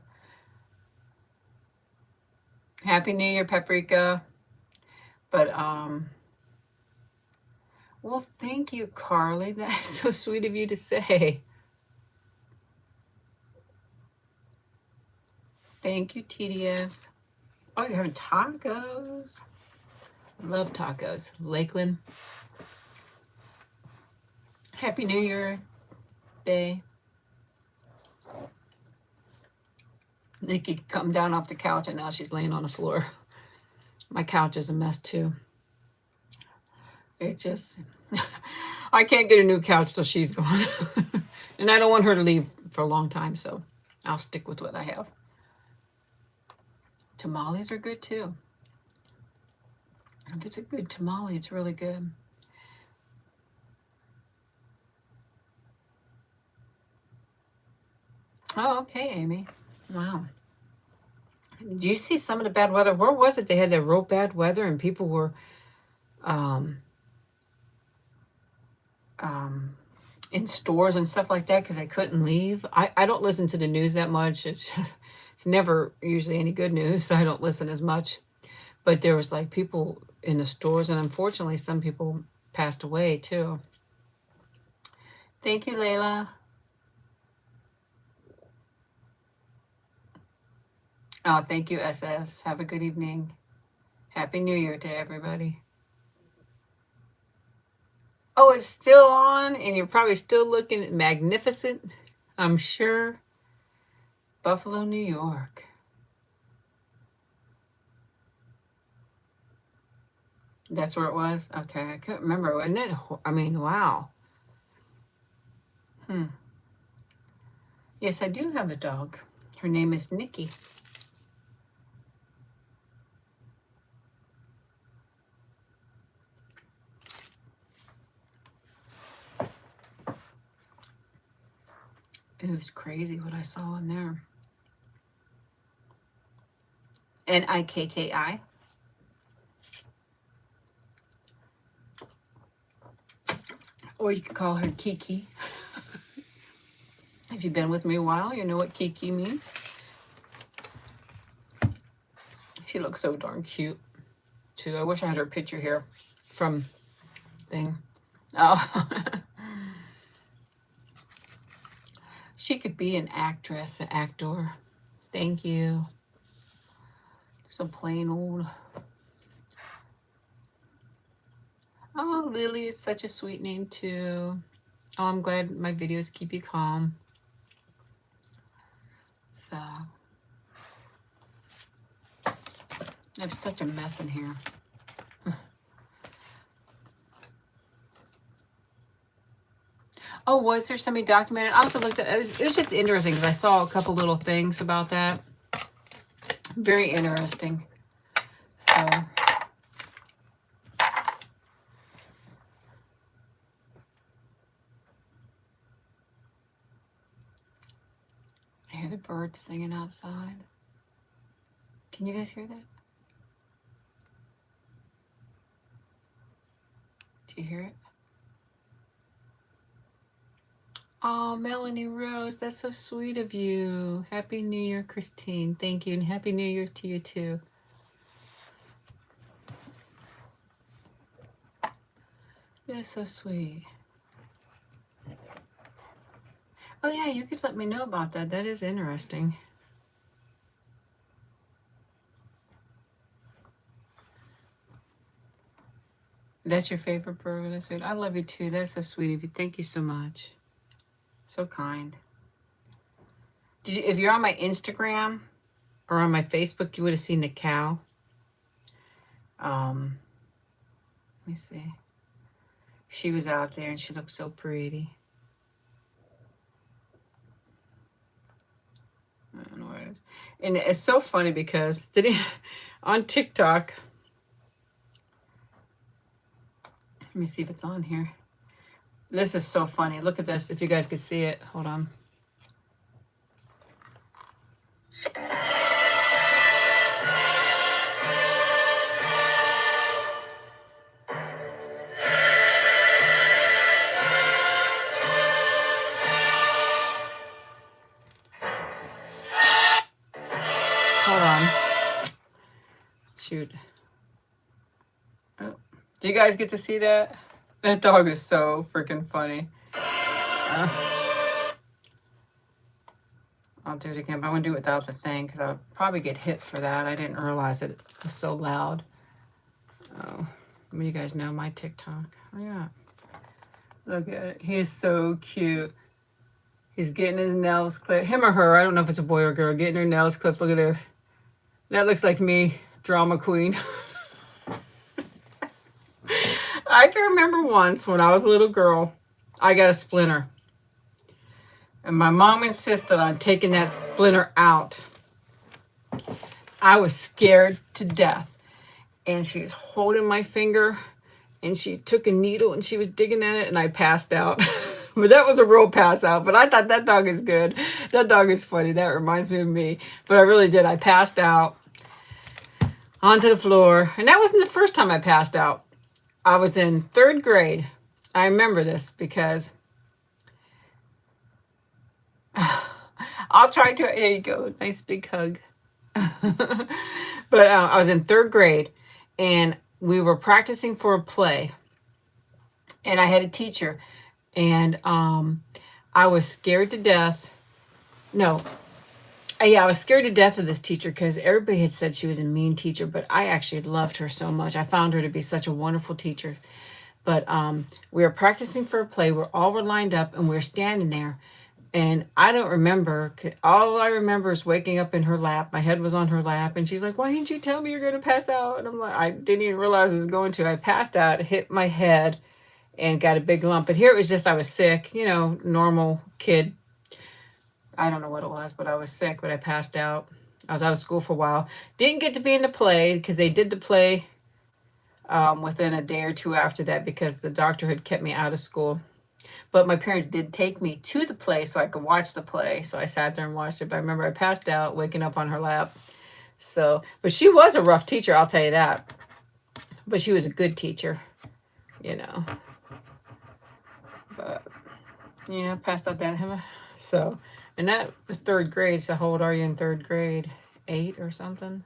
Happy New Year, Paprika. But, well, thank you, Carly. That's so sweet of you to say. Thank you, TDS. Oh, you're having tacos. Love tacos. Lakeland. Happy New Year Day. Nikki come down off the couch and now she's laying on the floor. My couch is a mess too. It's just, I can't get a new couch till she's gone. And I don't want her to leave for a long time, so I'll stick with what I have. Tamales are good too. If it's a good tamale, it's really good. Oh, okay, Amy. Wow. Did you see some of the bad weather? Where was it? They had that real bad weather and people were in stores and stuff like that because they couldn't leave. I don't listen to the news that much. It's just, it's never usually any good news, so I don't listen as much. But there was like people in the stores, and unfortunately some people passed away too. Thank you, Layla. Oh, thank you, SS. Have a good evening. Happy New Year to everybody. Oh, it's still on, and you're probably still looking magnificent, I'm sure. Buffalo, New York. That's where it was? Okay, I couldn't remember, wasn't it? I mean, wow. Yes, I do have a dog. Her name is Nikki. It was crazy what I saw in there. Nikki. Or you could call her Kiki. If you've been with me a while, you know what Kiki means. She looks so darn cute, too. I wish I had her picture here from thing. Oh. She could be an actress, an actor. Thank you. Some plain old. Oh, Lily is such a sweet name, too. Oh, I'm glad my videos keep you calm. So, I have such a mess in here. Oh, was there somebody documented? I'll have to look at it. It was just interesting because I saw a couple little things about that. Very interesting. So, I hear the birds singing outside. Can you guys hear that? Do you hear it? Oh, Melanie Rose, that's so sweet of you. Happy New Year, Christine. Thank you, and Happy New Year to you, too. That's so sweet. Oh, yeah, you could let me know about that. That is interesting. That's your favorite bird? That's sweet. I love you, too. That's so sweet of you. Thank you so much. So kind. If you're on my Instagram or on my Facebook, you would have seen the cow. Let me see. She was out there and she looked so pretty. I don't know what it is. And it's so funny because on TikTok, let me see if it's on here. This is so funny. Look at this. If you guys could see it. Hold on. Hold on. Shoot. Oh. Do you guys get to see that? That dog is so freaking funny. I'll do it again, but I want to do it without the thing because I'll probably get hit for that. I didn't realize it was so loud. Oh, you guys know my TikTok. Oh, yeah. Look at it. He is so cute. He's getting his nails clipped. Him or her, I don't know if it's a boy or girl, getting her nails clipped. Look at there. That looks like me, drama queen. I can remember once when I was a little girl, I got a splinter. And my mom insisted on taking that splinter out. I was scared to death. And she was holding my finger and she took a needle and she was digging at it and I passed out. But that was a real pass out. But I thought that dog is good. That dog is funny. That reminds me of me. But I really did. I passed out onto the floor. And that wasn't the first time I passed out. I was in 3rd grade. I remember this because I'll try to. Here you go. Nice big hug. But I was in 3rd grade and we were practicing for a play. And I had a teacher. And I was scared to death. No, Yeah, I was scared to death of this teacher because everybody had said she was a mean teacher, but I actually loved her so much. I found her to be such a wonderful teacher. But we were practicing for a play. All were lined up and we were standing there. And I don't remember. All I remember is waking up in her lap. My head was on her lap, and she's like, "Why didn't you tell me you're going to pass out?" And I'm like, I didn't even realize I was going to. I passed out, hit my head, and got a big lump. But here it was just I was sick, normal kid. I don't know what it was, but I was sick. But I passed out. I was out of school for a while. Didn't get to be in the play because they did the play within a day or two after that because the doctor had kept me out of school. But my parents did take me to the play so I could watch the play. So I sat there and watched it. But I remember I passed out, waking up on her lap. So, but she was a rough teacher, I'll tell you that. But she was a good teacher, you know. But, yeah, passed out that. So, and that was third grade. So how old are you in third grade? 8 or something?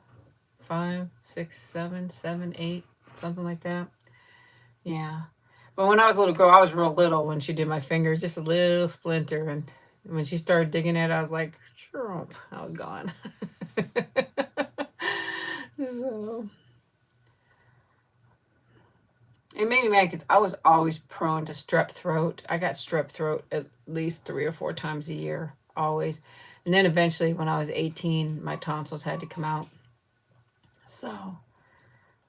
5, 6, 7, 7, 8, something like that. Yeah. But when I was a little girl, I was real little when she did my fingers, just a little splinter. And when she started digging it, I was like, sure, I was gone. So it made me mad because I was always prone to strep throat. I got strep throat at least 3 or 4 times a year, always. And then eventually, when I was 18, my tonsils had to come out. So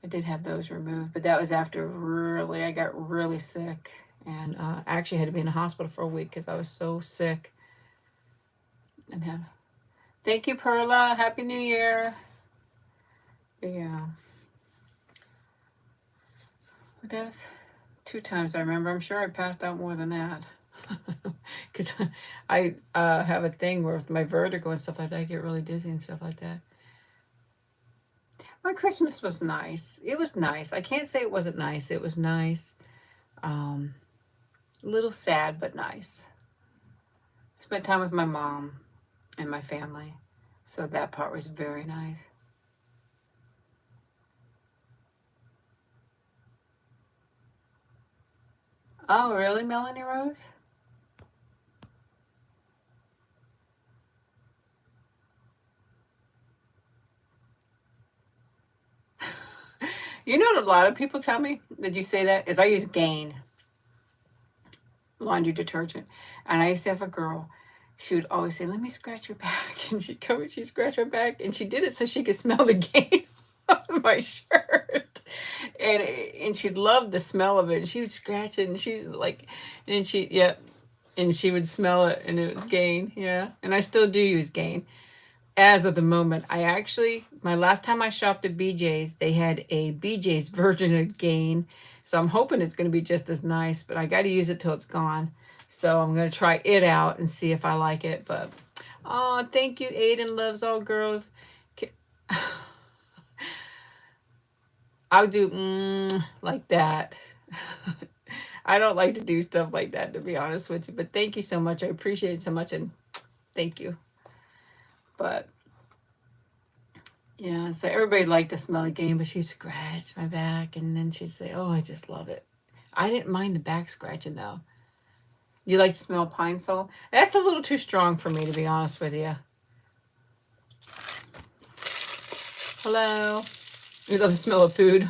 I did have those removed, but that was after I got really sick. And I actually had to be in the hospital for a week because I was so sick. And thank you, Perla. Happy New Year. Yeah. But that was 2 times I remember. I'm sure I passed out more than that. Because I have a thing where with my vertigo and stuff like that, I get really dizzy and stuff like that. My Christmas was nice. It was nice. I can't say it wasn't nice. It was nice. A little sad, but nice. Spent time with my mom and my family. So that part was very nice. Oh, really, Melanie Rose? You know what a lot of people tell me that you say that is I use Gain laundry detergent. And I used to have a girl, she would always say, "Let me scratch your back." And she'd come and she'd scratch my back. And she did it so she could smell the Gain on my shirt. And she loved the smell of it. And she would scratch it and she's like, and yeah. And she would smell it and it was Gain. Yeah. And I still do use Gain. As of the moment, my last time I shopped at BJ's, they had a BJ's Virgin of Gain. So I'm hoping it's going to be just as nice, but I got to use it till it's gone. So I'm going to try it out and see if I like it. But, oh, thank you. Aiden loves all girls. I'll do like that. I don't like to do stuff like that, to be honest with you. But thank you so much. I appreciate it so much. And thank you. But yeah, so everybody liked the smell of Gain, but she scratched my back and then she'd say, "Oh, I just love it." I didn't mind the back scratching though. You like to smell pine sol? That's a little too strong for me, to be honest with you. Hello. You love the smell of food.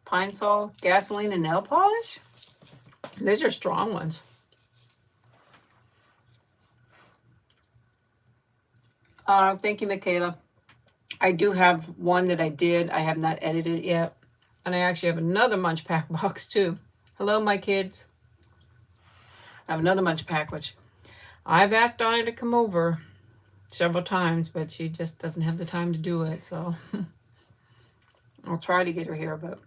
Pine sol, gasoline, and nail polish? Those are strong ones. Thank you, Michaela. I do have one that I did. I have not edited it yet. And I actually have another Munch Pack box too. Hello, my kids. I have another Munch Pack, which I've asked Donna to come over several times, but she just doesn't have the time to do it. So I'll try to get her here, but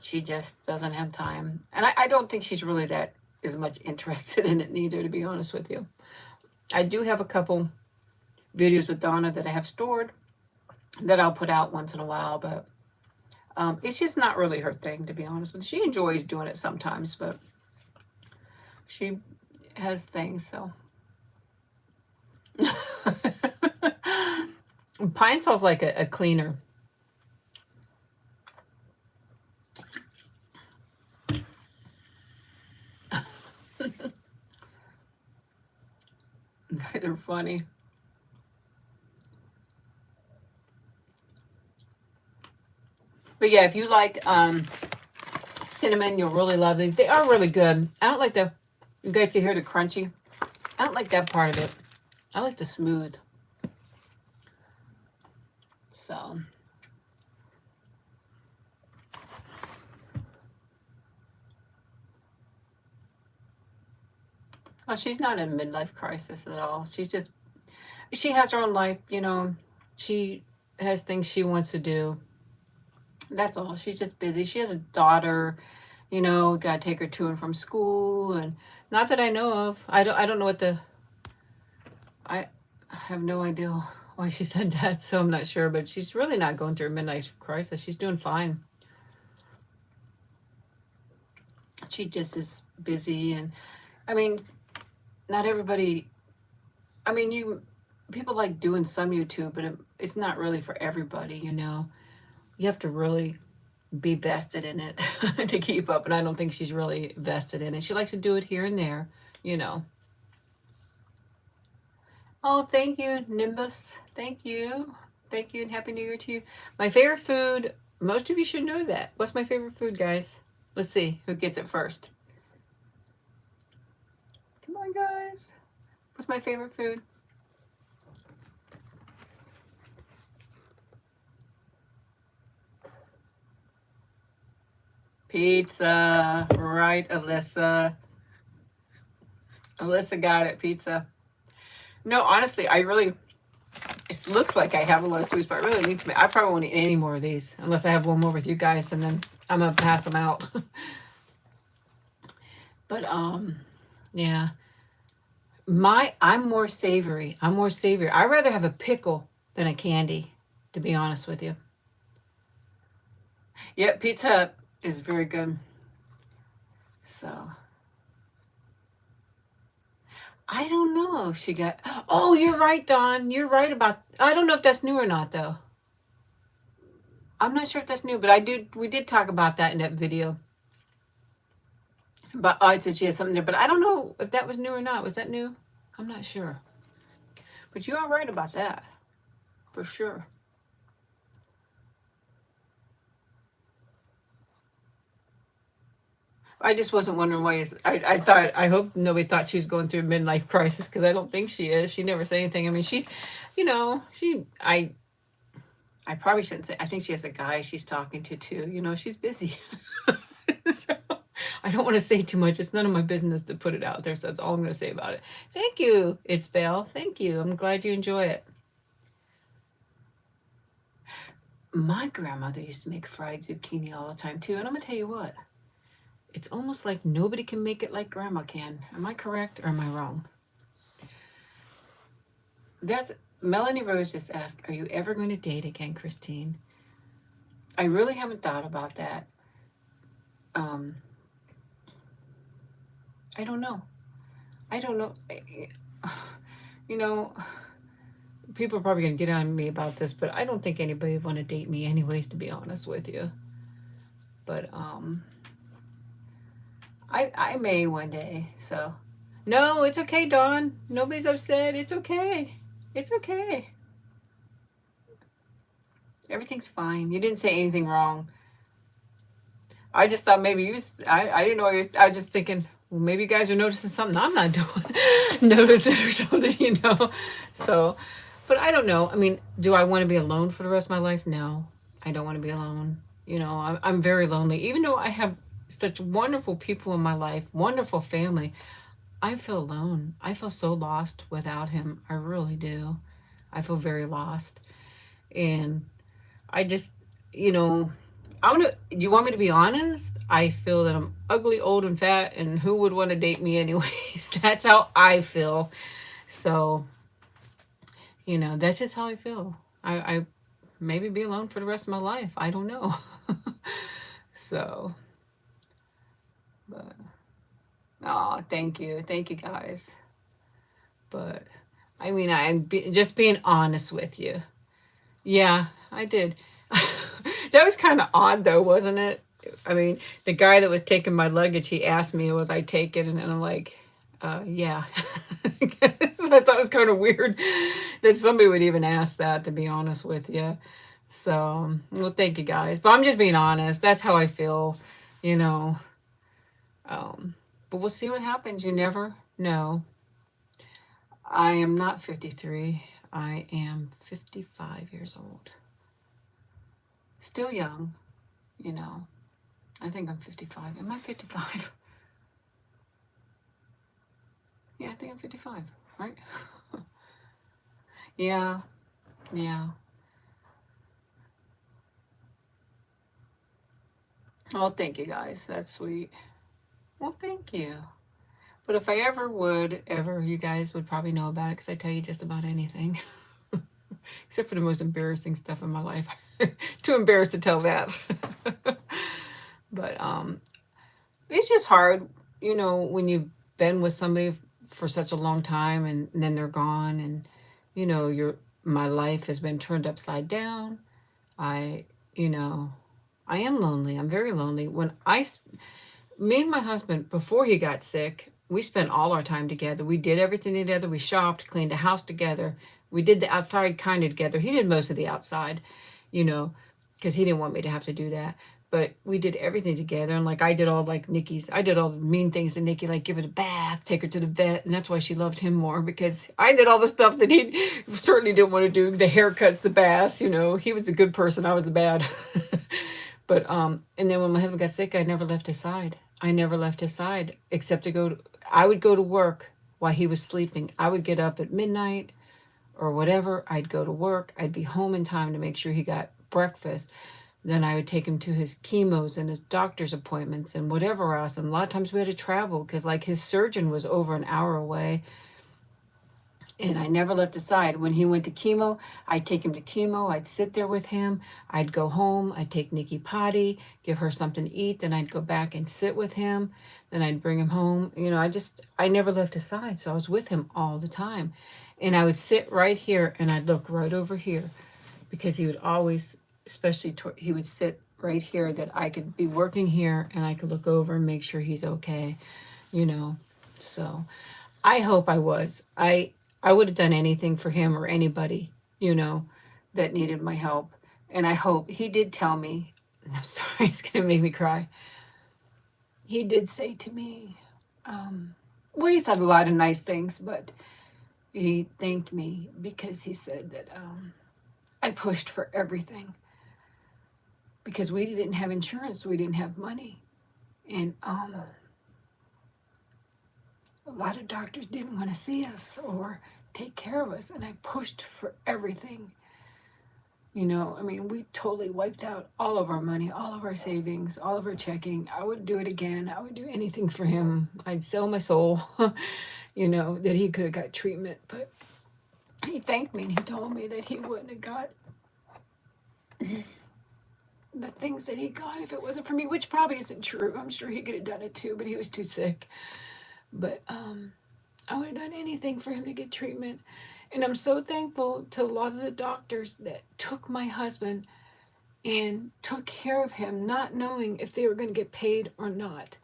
she just doesn't have time. And I don't think she's really that as much interested in it neither, to be honest with you. I do have a couple videos with Donna that I have stored that I'll put out once in a while, but it's just not really her thing, to be honest with you. She enjoys doing it sometimes, but she has things, so. Pine sol's like a cleaner. They're funny. But yeah, if you like cinnamon, you'll really love these. They are really good. I don't like the, you guys can hear the crunchy. I don't like that part of it. I like the smooth. So. Well, she's not in a midlife crisis at all. She's just, she has her own life, you know. She has things she wants to do. That's all. She's just busy. She has a daughter, you know, got to take her to and from school, and not that I know of. I don't know what the, I have no idea why she said that, so I'm not sure, but she's really not going through a midlife crisis. She's doing fine. She just is busy, and I mean, not everybody, I mean, people like doing some YouTube, but it's not really for everybody, you know. You have to really be vested in it to keep up, and I don't think she's really vested in it. She likes to do it here and there, you know. Oh, thank you, Nimbus. Thank you. Thank you, and Happy New Year to you. My favorite food, most of you should know that. What's my favorite food, guys? Let's see who gets it first. Come on, guys. What's my favorite food? Pizza. Right, Alyssa. Alyssa got it, pizza. No, honestly, I really, it looks like I have a lot of sweets, but I really need to make, I probably won't eat any more of these unless I have one more with you guys, and then I'm going to pass them out. But, yeah. I'm more savory. I'm more savory. I'd rather have a pickle than a candy, to be honest with you. Yep, Pizza Hut is very good. So, I don't know if she got, oh, you're right, Dawn. You're right about, I don't know if that's new or not, though. I'm not sure if that's new, but we did talk about that in that video. But I said she had something there, but I don't know if that was new or not. Was that new? I'm not sure. But you are right about that, for sure. I just wasn't wondering why. I hope nobody thought she was going through a midlife crisis, because I don't think she is. She never said anything. I mean, she's, you know, I probably shouldn't say. I think she has a guy she's talking to too. You know, she's busy. So, I don't want to say too much. It's none of my business to put it out there. So that's all I'm going to say about it. Thank you, It's Belle. Thank you. I'm glad you enjoy it. My grandmother used to make fried zucchini all the time too. And I'm going to tell you what. It's almost like nobody can make it like Grandma can. Am I correct or am I wrong? That's Melanie Rose just asked, are you ever going to date again, Christine? I really haven't thought about that. I don't know. I don't know. You know, people are probably going to get on me about this, but I don't think anybody would want to date me anyways, to be honest with you. But, I may one day, so. No, it's okay, Dawn. Nobody's upset. It's okay. It's okay. Everything's fine. You didn't say anything wrong. I just thought maybe I didn't know I was just thinking, well, maybe you guys are noticing something I'm not doing, noticing or something, you know? So, but I don't know. I mean, do I want to be alone for the rest of my life? No, I don't want to be alone. You know, I'm very lonely. Even though I have such wonderful people in my life, wonderful family, I feel alone. I feel so lost without him. I really do. I feel very lost. And I just, you know, you want me to be honest? I feel that I'm ugly, old, and fat, and who would want to date me anyways? That's how I feel. So, you know, that's just how I feel. I maybe be alone for the rest of my life. I don't know. So, but, oh, thank you. Thank you, guys. But, I mean, just being honest with you. Yeah, I did. That was kind of odd, though, wasn't it? I mean, the guy that was taking my luggage, he asked me, was I taken? And I'm like, yeah. So I thought it was kind of weird that somebody would even ask that, to be honest with you. So, well, thank you guys. But I'm just being honest. That's how I feel, you know. Um, but we'll see what happens. You never know. I am not 53. I am 55 years old. Still young, you know. I think I'm 55. Am I 55? Yeah, I think I'm 55, right? Yeah, yeah. Oh, thank you guys. That's sweet. Well, thank you. But if I ever would, ever, you guys would probably know about it because I tell you just about anything, except for the most embarrassing stuff in my life. Too embarrassed to tell that. But it's just hard, when you've been with somebody for such a long time and then they're gone, and your my life has been turned upside down. I, you know, I am lonely. I'm very lonely. Me and my husband, before he got sick, we spent all our time together. We did everything together. We shopped, cleaned the house together. We did the outside kind of together. He did most of the outside, you know, because he didn't want me to have to do that. But we did everything together. And like I did all the mean things to Nikki, like give her a bath, take her to the vet. And that's why she loved him more, because I did all the stuff that he certainly didn't want to do, the haircuts, the baths, He was the good person. I was the bad. But and then when my husband got sick, I never left his side. I never left his side except to I would go to work while he was sleeping. I would get up at midnight or whatever. I'd go to work. I'd be home in time to make sure he got breakfast. Then I would take him to his chemos and his doctor's appointments and whatever else. And a lot of times we had to travel because, like, his surgeon was over an hour away. And I never left his side. When he went to chemo, I'd take him to chemo. I'd sit there with him. I'd go home. I'd take Nikki potty, give her something to eat. Then I'd go back and sit with him. Then I'd bring him home. I never left his side. So I was with him all the time. And I would sit right here and I'd look right over here, because he would always, he would sit right here that I could be working here and I could look over and make sure he's okay, you know. So I hope I was. I would have done anything for him or anybody, that needed my help. And I hope he did tell me, I'm sorry, it's going to make me cry. He did say to me, well, he said a lot of nice things, but he thanked me because he said that I pushed for everything, because we didn't have insurance, we didn't have money. And a lot of doctors didn't want to see us or take care of us, and I pushed for everything. We totally wiped out all of our money, all of our savings, all of our checking. I would do it again. I would do anything for him. I'd sell my soul, that he could have got treatment. But he thanked me and he told me that he wouldn't have got the things that he got if it wasn't for me, which probably isn't true. I'm sure he could have done it too, but he was too sick. But I would have done anything for him to get treatment. And I'm so thankful to a lot of the doctors that took my husband and took care of him, not knowing if they were going to get paid or not.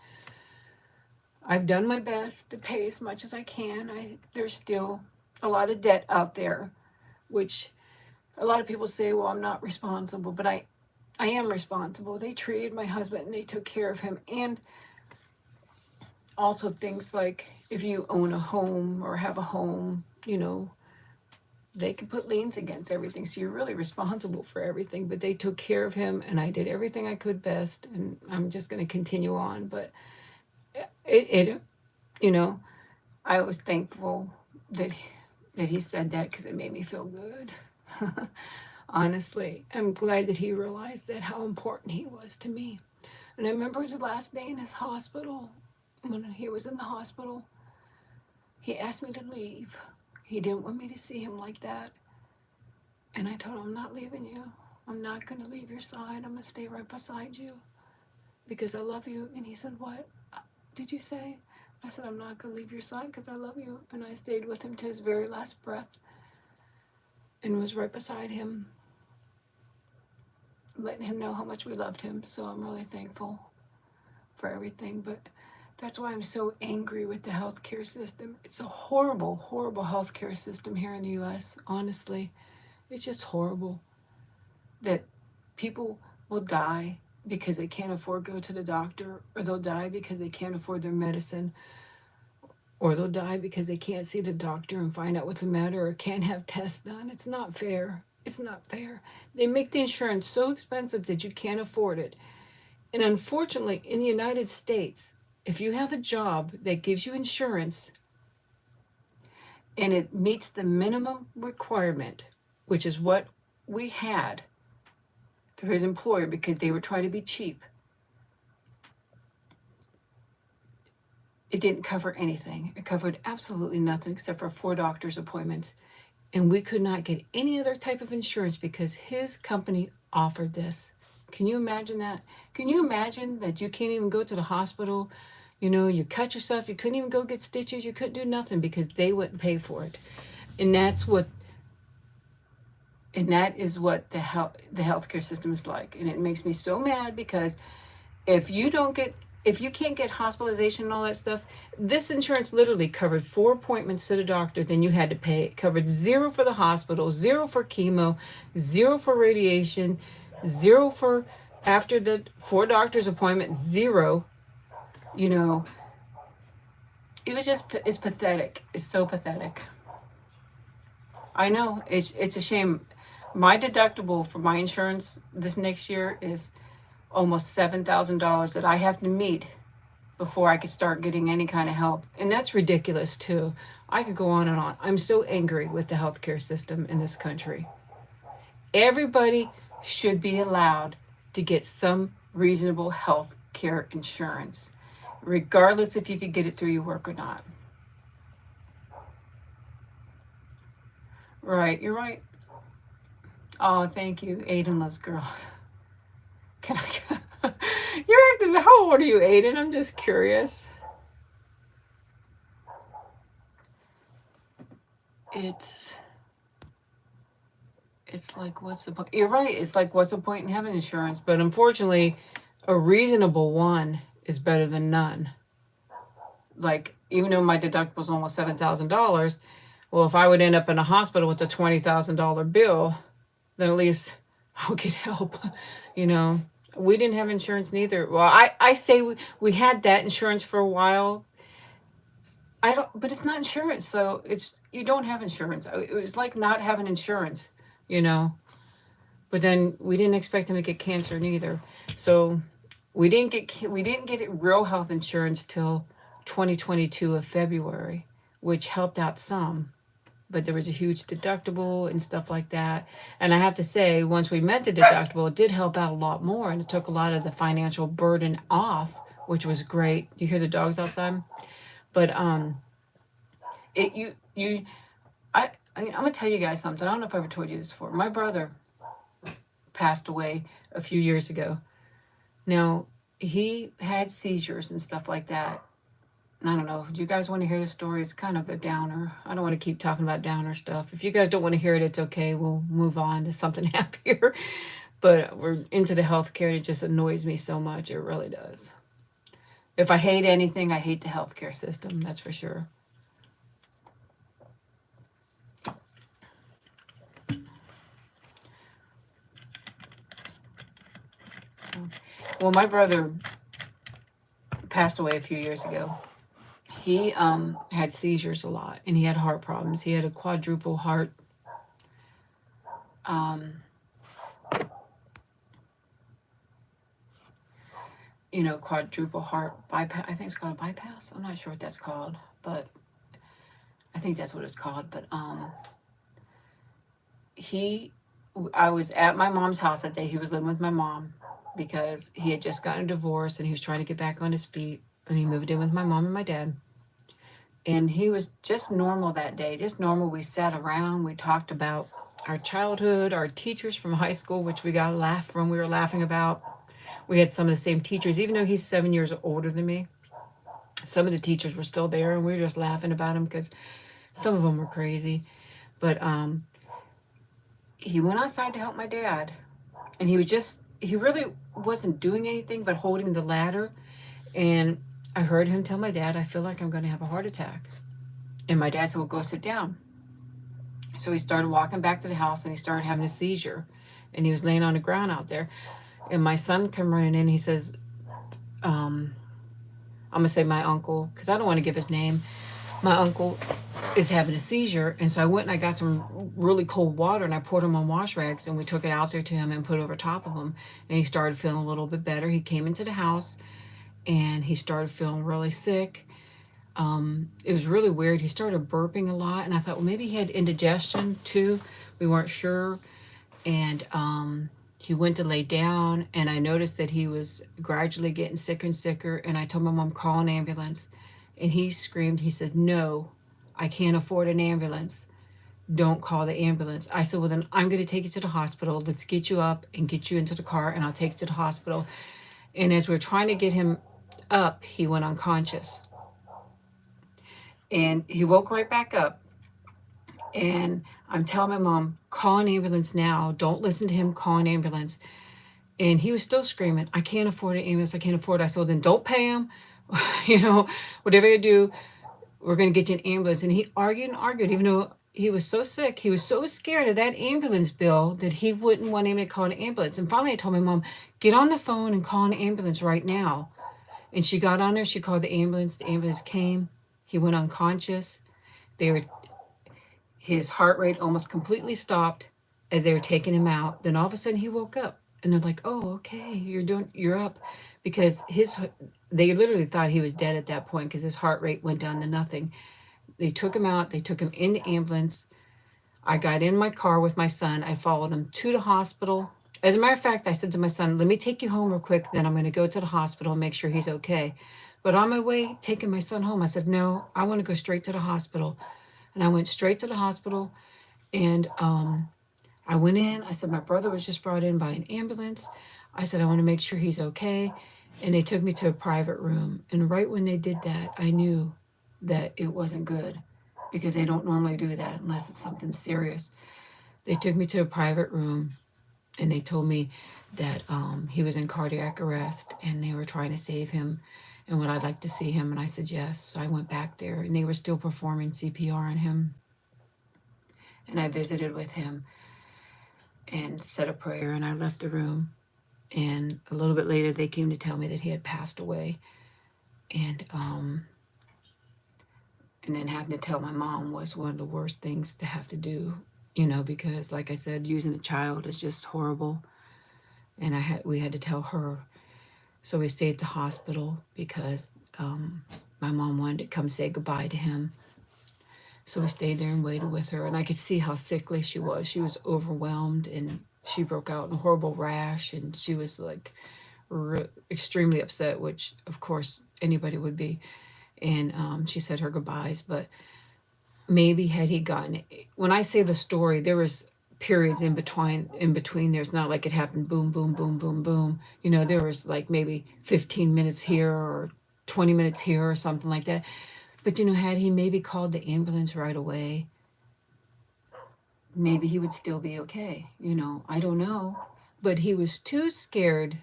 I've done my best to pay as much as I can. There's still a lot of debt out there, which a lot of people say, well, I'm not responsible, but I am responsible. They treated my husband and they took care of him. And also things like if you own a home or have a home, they can put liens against everything. So you're really responsible for everything. But they took care of him and I did everything I could best. And I'm just going to continue on. But it I was thankful that he said that, because it made me feel good. Honestly, I'm glad that he realized that how important he was to me. And I remember the last day in his hospital, when he was in the hospital, he asked me to leave. He didn't want me to see him like that. And I told him, I'm not leaving you. I'm not going to leave your side. I'm going to stay right beside you because I love you. And he said, what did you say? I said, I'm not going to leave your side because I love you. And I stayed with him to his very last breath and was right beside him, letting him know how much we loved him. So I'm really thankful for everything. But That's why I'm so angry with the healthcare system. It's a horrible, horrible healthcare system here in the US, honestly. It's just horrible that people will die because they can't afford to go to the doctor, or they'll die because they can't afford their medicine, or they'll die because they can't see the doctor and find out what's the matter, or can't have tests done. It's not fair. It's not fair. They make the insurance so expensive that you can't afford it. And unfortunately, in the United States, if you have a job that gives you insurance and it meets the minimum requirement, which is what we had through his employer because they were trying to be cheap, it didn't cover anything. It covered absolutely nothing except for 4 doctor's appointments. And we could not get any other type of insurance because his company offered this. Can you imagine that? Can you imagine that you can't even go to the hospital? You know, you cut yourself, you couldn't even go get stitches, you couldn't do nothing because they wouldn't pay for it. And that is what the healthcare system is like. And it makes me so mad because if you can't get hospitalization and all that stuff, this insurance literally covered 4 appointments to the doctor, then you had to pay. It covered 0 for the hospital, 0 for chemo, 0 for radiation, 0 for after the 4 doctor's appointment, 0. You know, it's pathetic. It's so pathetic. I know, it's a shame. My deductible for my insurance this next year is almost $7,000 that I have to meet before I could start getting any kind of help. And that's ridiculous too. I could go on and on. I'm so angry with the healthcare system in this country. Everybody should be allowed to get some reasonable health care insurance, regardless if you could get it through your work or not. Right, you're right. Oh, thank you. Aiden loves girls. Can I? You're acting. How old are you, Aiden? I'm just curious. It's like, what's the point? You're right. It's like, what's the point in having insurance? But unfortunately, a reasonable one is better than none. Like, even though my deductible is almost $7,000, well, if I would end up in a hospital with a $20,000 bill, then at least I'll get help. You know, we didn't have insurance neither. Well, I say we had that insurance for a while. But it's not insurance. So you don't have insurance. It was like not having insurance, you know. But then we didn't expect him to get cancer neither. So we didn't get it real health insurance till 2022 of February, which helped out some. But there was a huge deductible and stuff like that. And I have to say, once we met the deductible, it did help out a lot more, and it took a lot of the financial burden off, which was great. You hear the dogs outside? But I mean, I'm gonna tell you guys something. I don't know if I ever told you this before. My brother passed away a few years ago. Now, he had seizures and stuff like that. I don't know. Do you guys want to hear the story? It's kind of a downer. I don't want to keep talking about downer stuff. If you guys don't want to hear it, it's okay. We'll move on to something happier. But we're into the healthcare, and it just annoys me so much. It really does. If I hate anything, I hate the healthcare system. That's for sure. Well, my brother passed away a few years ago. He had seizures a lot, and he had heart problems. He had a quadruple heart. Quadruple heart bypass. I think it's called a bypass. I'm not sure what that's called, but I think that's what it's called. But I was at my mom's house that day. He was living with my mom because he had just gotten a divorce and he was trying to get back on his feet. And he moved in with my mom and my dad. And he was just normal that day, just normal. We sat around, we talked about our childhood, our teachers from high school, which we got a laugh from, we were laughing about. We had some of the same teachers, even though he's 7 years older than me. Some of the teachers were still there, and we were just laughing about him because some of them were crazy. But he went outside to help my dad, and he really wasn't doing anything but holding the ladder. And I heard him tell my dad, I feel like I'm going to have a heart attack. And my dad said, well, go sit down. So he started walking back to the house and he started having a seizure. And he was laying on the ground out there. And my son came running in. He says, I'm going to say my uncle, because I don't want to give his name. My uncle is having a seizure. And so I went and I got some really cold water and I poured him on wash rags and we took it out there to him and put it over top of him. And he started feeling a little bit better. He came into the house and he started feeling really sick. It was really weird. He started burping a lot, and I thought, well, maybe he had indigestion too. We weren't sure. And he went to lay down, and I noticed that he was gradually getting sicker and sicker. And I told my mom, call an ambulance. And he screamed, he said, no, I can't afford an ambulance. Don't call the ambulance. I said, well, then I'm going to take you to the hospital. Let's get you up and get you into the car, and I'll take you to the hospital. And as we were trying to get him up, he went unconscious. And he woke right back up. And I'm telling my mom, call an ambulance now. Don't listen to him. Call an ambulance. And he was still screaming, I can't afford an ambulance. I can't afford it. I said, well, then don't pay him. Whatever you do, we're going to get you an ambulance. And he argued and argued, even though he was so sick. He was so scared of that ambulance bill that he wouldn't want him to call an ambulance. And finally I told my mom, get on the phone and call an ambulance right now. And she got on there. She called the ambulance. The ambulance came. He went unconscious. His heart rate almost completely stopped as they were taking him out. Then all of a sudden he woke up, and they're like, "Oh, okay, you're up," because they literally thought he was dead at that point because his heart rate went down to nothing. They took him out. They took him in the ambulance. I got in my car with my son. I followed him to the hospital. As a matter of fact, I said to my son, let me take you home real quick. Then I'm going to go to the hospital and make sure he's okay. But on my way, taking my son home, I said, no, I want to go straight to the hospital. And I went straight to the hospital. And I went in. I said, my brother was just brought in by an ambulance. I said, I want to make sure he's okay. And they took me to a private room. And right when they did that, I knew that it wasn't good, because they don't normally do that unless it's something serious. They took me to a private room and they told me that he was in cardiac arrest and they were trying to save him and would I like to see him. And I said yes. So I went back there and they were still performing CPR on him. And I visited with him and said a prayer, and I left the room. And a little bit later they came to tell me that he had passed away. And then having to tell my mom was one of the worst things to have to do, because like I said, using a child is just horrible. And we had to tell her. So we stayed at the hospital because my mom wanted to come say goodbye to him. So we stayed there and waited with her. And I could see how sickly she was. She was overwhelmed and she broke out in a horrible rash. And she was like extremely upset, which of course anybody would be. And she said her goodbyes, but maybe had he gotten, when I say the story, there was periods in between. There's not like it happened boom, boom, boom, boom, boom. There was like maybe 15 minutes here or 20 minutes here or something like that. But had he maybe called the ambulance right away, maybe he would still be okay. I don't know. But he was too scared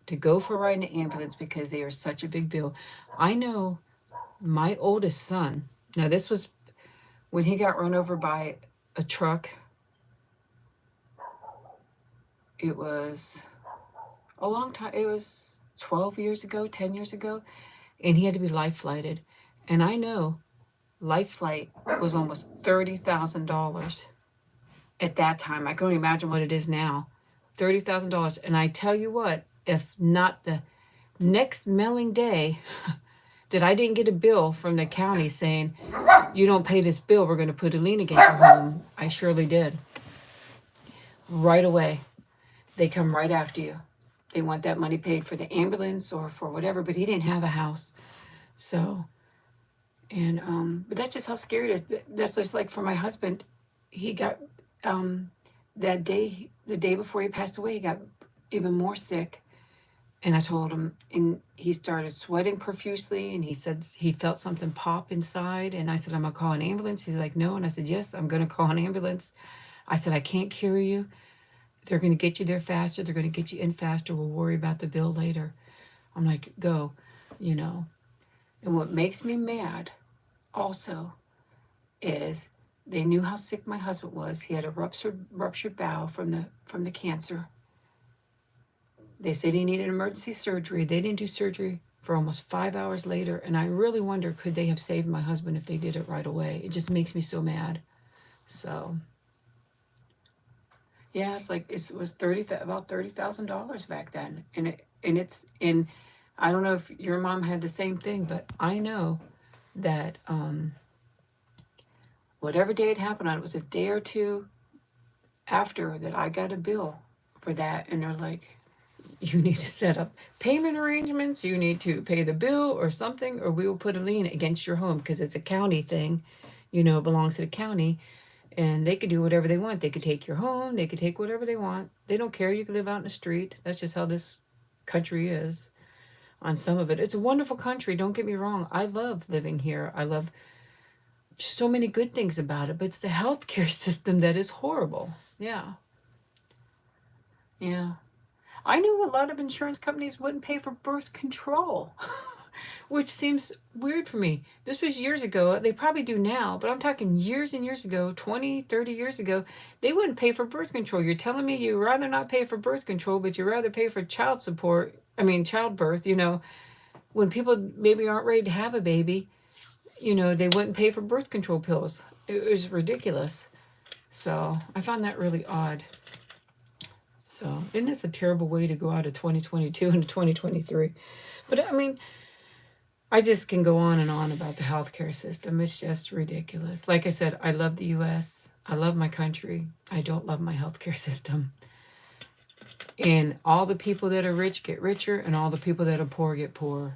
to go for a ride in the ambulance because they are such a big bill. I know my oldest son, now this was when he got run over by a truck. It was a long time. It was 12 years ago, 10 years ago, and he had to be life flighted. And I know life flight was almost $30,000 at that time. I can only imagine what it is now. $30,000. And I tell you what, if not the next mailing day that I didn't get a bill from the county saying, you don't pay this bill, we're going to put a lien against your home, I surely did. Right away. They come right after you. They want that money paid for the ambulance or for whatever, but he didn't have a house. So, and, but that's just how scary it is. That's just like for my husband. He got, that day, the day before he passed away, he got even more sick. And I told him, and he started sweating profusely, and he said he felt something pop inside. And I said, I'm going to call an ambulance. He's like, no. And I said, yes, I'm going to call an ambulance. I said, I can't cure you. They're going to get you there faster. They're going to get you in faster. We'll worry about the bill later. I'm like, go. And what makes me mad also is they knew how sick my husband was. He had a ruptured bowel from the cancer. They said he needed emergency surgery. They didn't do surgery for almost 5 hours later. And I really wonder, could they have saved my husband if they did it right away? It just makes me so mad. So yeah, it's like it was about $30,000 back then, and it's in. I don't know if your mom had the same thing, but I know that whatever day it happened on, it was a day or two after that I got a bill for that, and they're like, you need to set up payment arrangements, you need to pay the bill or something, or we will put a lien against your home because it's a county thing, it belongs to the county, and they could do whatever they want. They could take your home, they could take whatever they want. They don't care. You can live out in the street. That's just how this country is on some of it. It's a wonderful country, don't get me wrong. I love living here. I love so many good things about it, but it's the healthcare system that is horrible. Yeah. Yeah. I knew a lot of insurance companies wouldn't pay for birth control, which seems weird for me. This was years ago. They probably do now, but I'm talking years and years ago, 20, 30 years ago. They wouldn't pay for birth control. You're telling me you'd rather not pay for birth control, but you'd rather pay for childbirth, when people maybe aren't ready to have a baby, they wouldn't pay for birth control pills. It was ridiculous. So I found that really odd. So, isn't this a terrible way to go out of 2022 into 2023? But I just can go on and on about the healthcare system. It's just ridiculous. Like I said, I love the US. I love my country. I don't love my healthcare system. And all the people that are rich get richer, and all the people that are poor get poorer.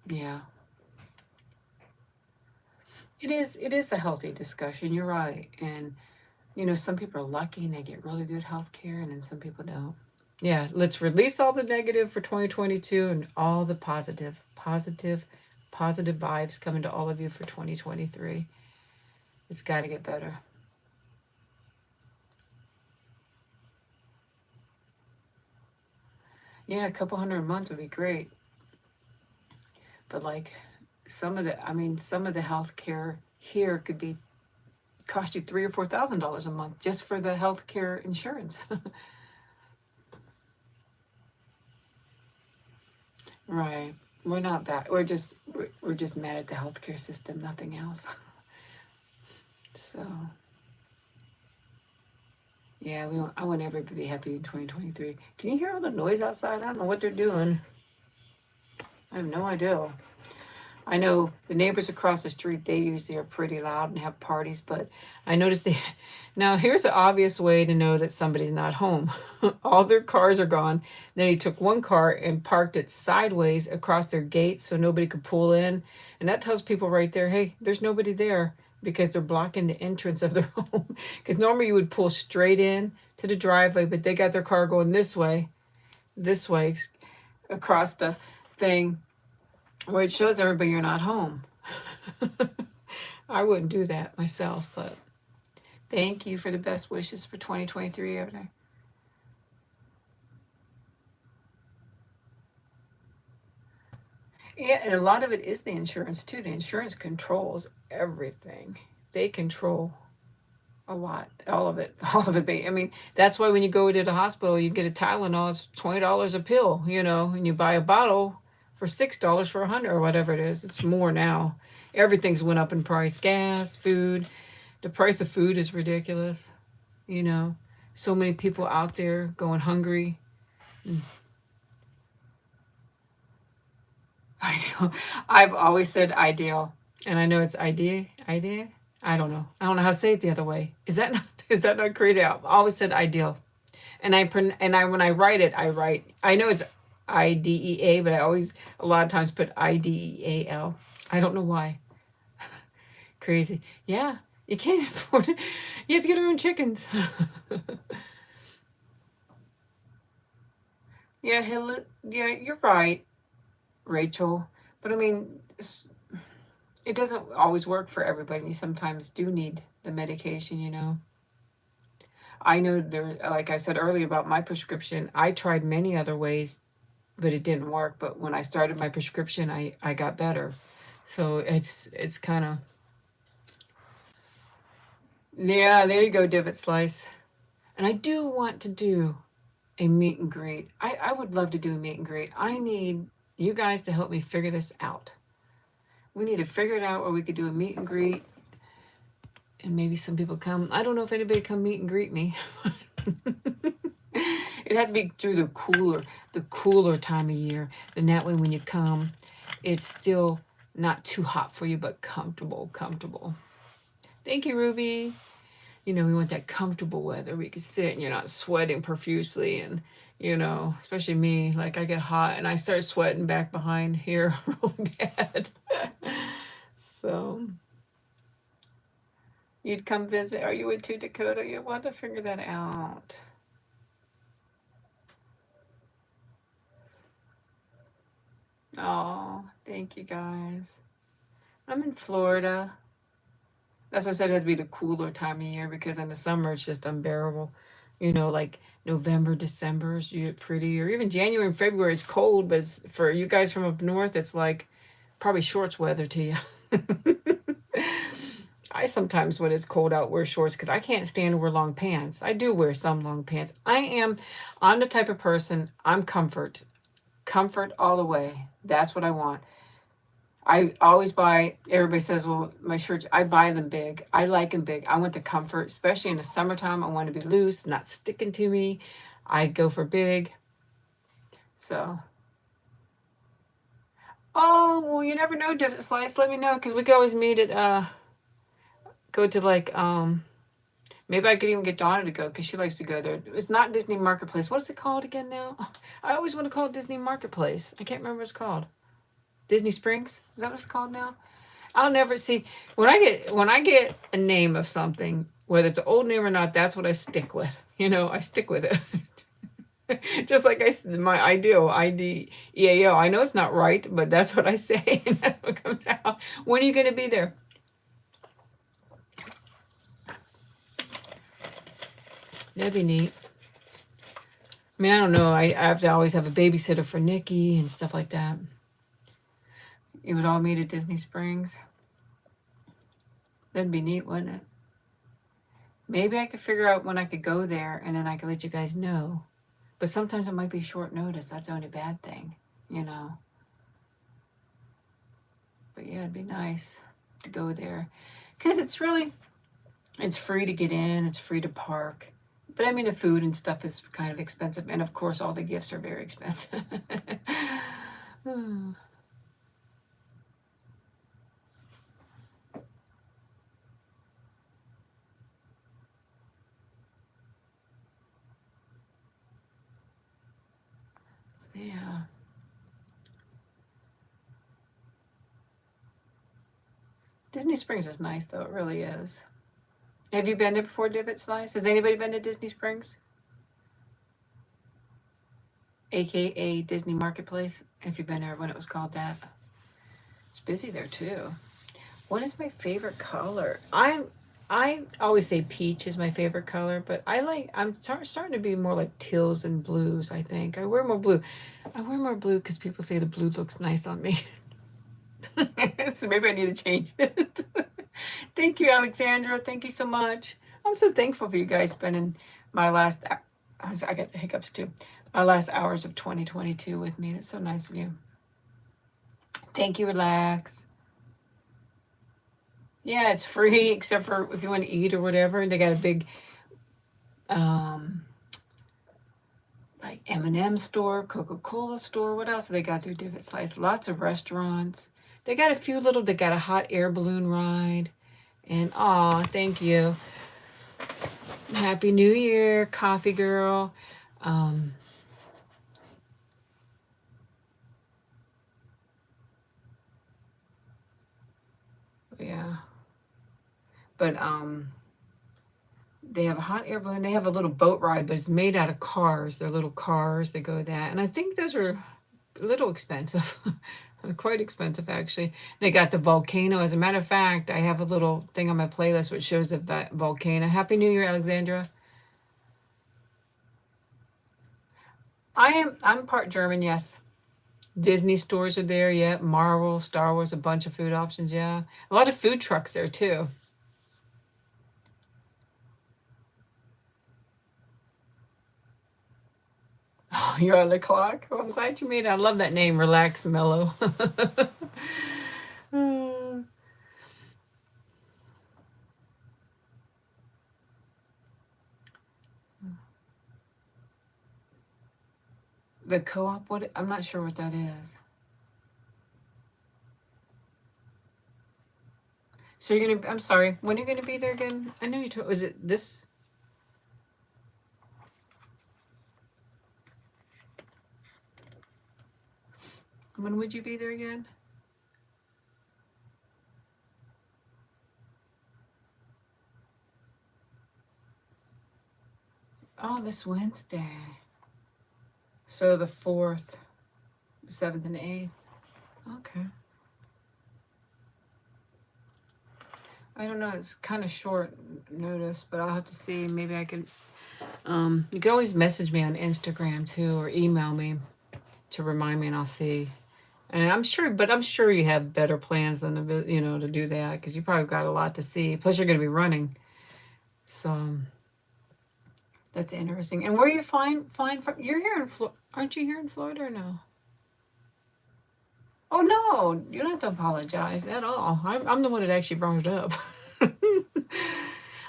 Yeah. It is a healthy discussion. You're right. And some people are lucky and they get really good health care, and then some people don't. Yeah, let's release all the negative for 2022 and all the positive vibes coming to all of you for 2023. It's got to get better. Yeah, a couple hundred a month would be great. But like some of the health care here could be cost you $3,000 or $4,000 a month just for the health care insurance. Right. We're not bad. We're just mad at the healthcare system, nothing else. So yeah, I want everybody to be happy in 2023. Can you hear all the noise outside? I don't know what they're doing. I have no idea. I know the neighbors across the street, they usually are pretty loud and have parties, but I noticed now here's an obvious way to know that somebody's not home. All their cars are gone. Then he took one car and parked it sideways across their gate so nobody could pull in. And that tells people right there, hey, there's nobody there because they're blocking the entrance of their home. Because normally you would pull straight in to the driveway, but they got their car going this way, across the thing, where it shows everybody you're not home. I wouldn't do that myself, but thank you for the best wishes for 2023, Evan. Yeah, and a lot of it is the insurance too. The insurance controls everything. They control a lot, all of it, all of it. That's why when you go to the hospital, you get a Tylenol, it's $20 a pill, and you buy a bottle for $6 for 100 or whatever it is. It's more now. Everything's went up in price. Gas, food. The price of food is ridiculous. So many people out there going hungry. I know. I've always said ideal, and I know it's idea. I don't know. I don't know how to say it the other way. Is that not crazy? I've always said ideal, and I when I write it, I know it's IDEA, but I always a lot of times put IDEAL. I don't know why. Crazy. Yeah, you can't afford it. You have to get your own chickens. Yeah, yeah, you're right, Rachel. But it doesn't always work for everybody. You sometimes do need the medication. I know like I said earlier about my prescription, I tried many other ways but it didn't work. But when I started my prescription, I got better. So it's kind of, yeah, there you go, divot slice. And I do want to do a meet and greet. I would love to do a meet and greet. I need you guys to help me figure this out. We need to figure it out, or we could do a meet and greet, and maybe some people come. I don't know if anybody come meet and greet me. It had to be through the cooler time of year. And that way when you come, it's still not too hot for you, but comfortable, comfortable. Thank you, Ruby. You know, we want that comfortable weather. We can sit and you're not sweating profusely. And, you know, especially me, like I get hot and I start sweating back behind here really bad. So you'd come visit. Are you with Dakota? You want to figure that out. Oh, thank you guys. I'm in Florida. That's why I said it had to be the cooler time of year because in the summer it's just unbearable. You know, like November, December is pretty, or even January and February it's cold, but it's, for you guys from up north, it's like probably shorts weather to you. I sometimes, when it's cold out, wear shorts because I can't stand to wear long pants. I do wear some long pants. I'm the type of person, I'm comfort all the way. That's what I want. I always buy, everybody says, well, my shirts, I buy them big. I like them big. I want the comfort, especially in the summertime. I want to be loose, not sticking to me. I go for big. So, oh, well, you never know, Divot Slice. Let me know, because we could always meet at, go to like, maybe I could even get Donna to go, because she likes to go there. It's not Disney Marketplace. What is it called again now? I always want to call it Disney Marketplace. I can't remember what it's called. Disney Springs? Is that what it's called now? I'll never see, when I get a name of something, whether it's an old name or not, that's what I stick with. You know, I stick with it. Just like I said, my ideal IDEAO. I know it's not right, but that's what I say, and that's what comes out. When are you going to be there? That'd be neat. I mean, I don't know. I have to always have a babysitter for Nikki and stuff like that. You would all meet at Disney Springs. That'd be neat, wouldn't it? Maybe I could figure out when I could go there, and then I could let you guys know. But sometimes it might be short notice. That's the only bad thing, you know. But yeah, it'd be nice to go there. Because it's free to get in. It's free to park. But I mean, the food and stuff is kind of expensive. And of course, all the gifts are very expensive. Yeah. Disney Springs is nice, though. It really is. Have you been there before, Divot Slice? Has anybody been to Disney Springs? AKA Disney Marketplace, if you've been there when it was called that. It's busy there, too. What is my favorite color? I always say peach is my favorite color, but I'm starting to be more like teals and blues, I think. I wear more blue. I wear more blue because people say the blue looks nice on me. So maybe I need to change it. Thank you, Alexandra. Thank you so much. I'm so thankful for you guys spending my last, I got the hiccups too, my last hours of 2022 with me. It's so nice of you. Thank you, Relax. Yeah, it's free except for if you want to eat or whatever. And they got a big, like M&M store, Coca-Cola store. What else have they got there? Divot Slice. Lots of restaurants. They got a few little. They got a hot air balloon ride. And thank you. Happy New Year, Coffee Girl. Yeah. But they have a hot air balloon. They have a little boat ride, but it's made out of cars. They're little cars. They go that. And I think those are a little expensive. Quite expensive, actually. They got the volcano. As a matter of fact, I have a little thing on my playlist which shows the volcano. Happy New Year, Alexandra. I'm part German, yes. Disney stores are there, yeah. Marvel, Star Wars, a bunch of food options, yeah. A lot of food trucks there too. Oh, you're on the clock. Oh, I'm glad you made it. I love that name, Relax Mellow. The co-op, what? I'm not sure what that is. So you're gonna, I'm sorry, when are you gonna be there again? I know you told, was it this? When would you be there again? Oh, this Wednesday. So the 4th, the 7th, and the 8th. Okay. I don't know. It's kind of short notice, but I'll have to see. Maybe I can. You can always message me on Instagram too, or email me to remind me, and I'll see. And I'm sure you have better plans than to do that because you probably got a lot to see. Plus, you're going to be running, so that's interesting. And where are you flying from? You're here in Florida, aren't you here in Florida or no? Oh no, you don't have to apologize at all. I'm the one that actually brought it up.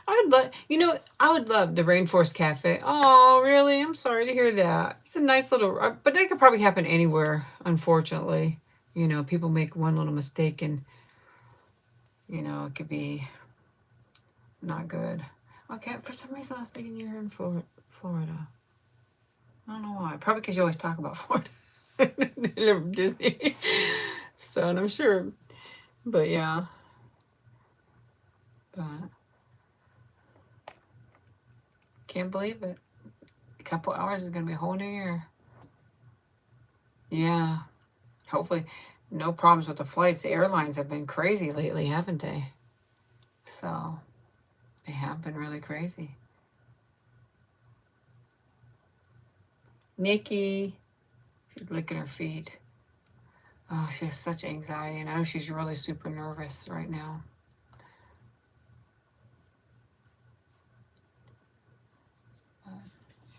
I would love the Rainforest Cafe. Oh, really? I'm sorry to hear that. It's a nice little, but that could probably happen anywhere, unfortunately. People make one little mistake and, it could be not good. Okay, for some reason I was thinking you're in Florida. I don't know why. Probably because you always talk about Florida. Disney. So, and I'm sure, but yeah. But can't believe it. A couple hours is going to be a whole new year. Yeah. Hopefully, no problems with the flights. The airlines have been crazy lately, haven't they? So, they have been really crazy. Nikki, she's licking her feet. Oh, she has such anxiety. And I know she's really super nervous right now.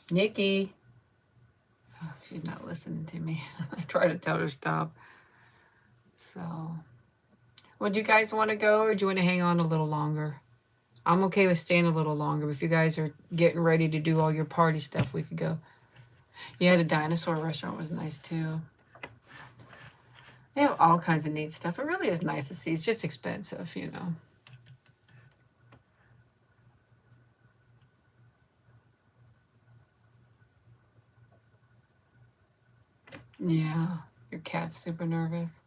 Nikki. Oh, she's not listening to me. I try to tell her to stop. So, would you guys want to go or do you want to hang on a little longer? I'm okay with staying a little longer. But if you guys are getting ready to do all your party stuff, we could go. Yeah, the dinosaur restaurant was nice too. They have all kinds of neat stuff. It really is nice to see. It's just expensive. Yeah, your cat's super nervous.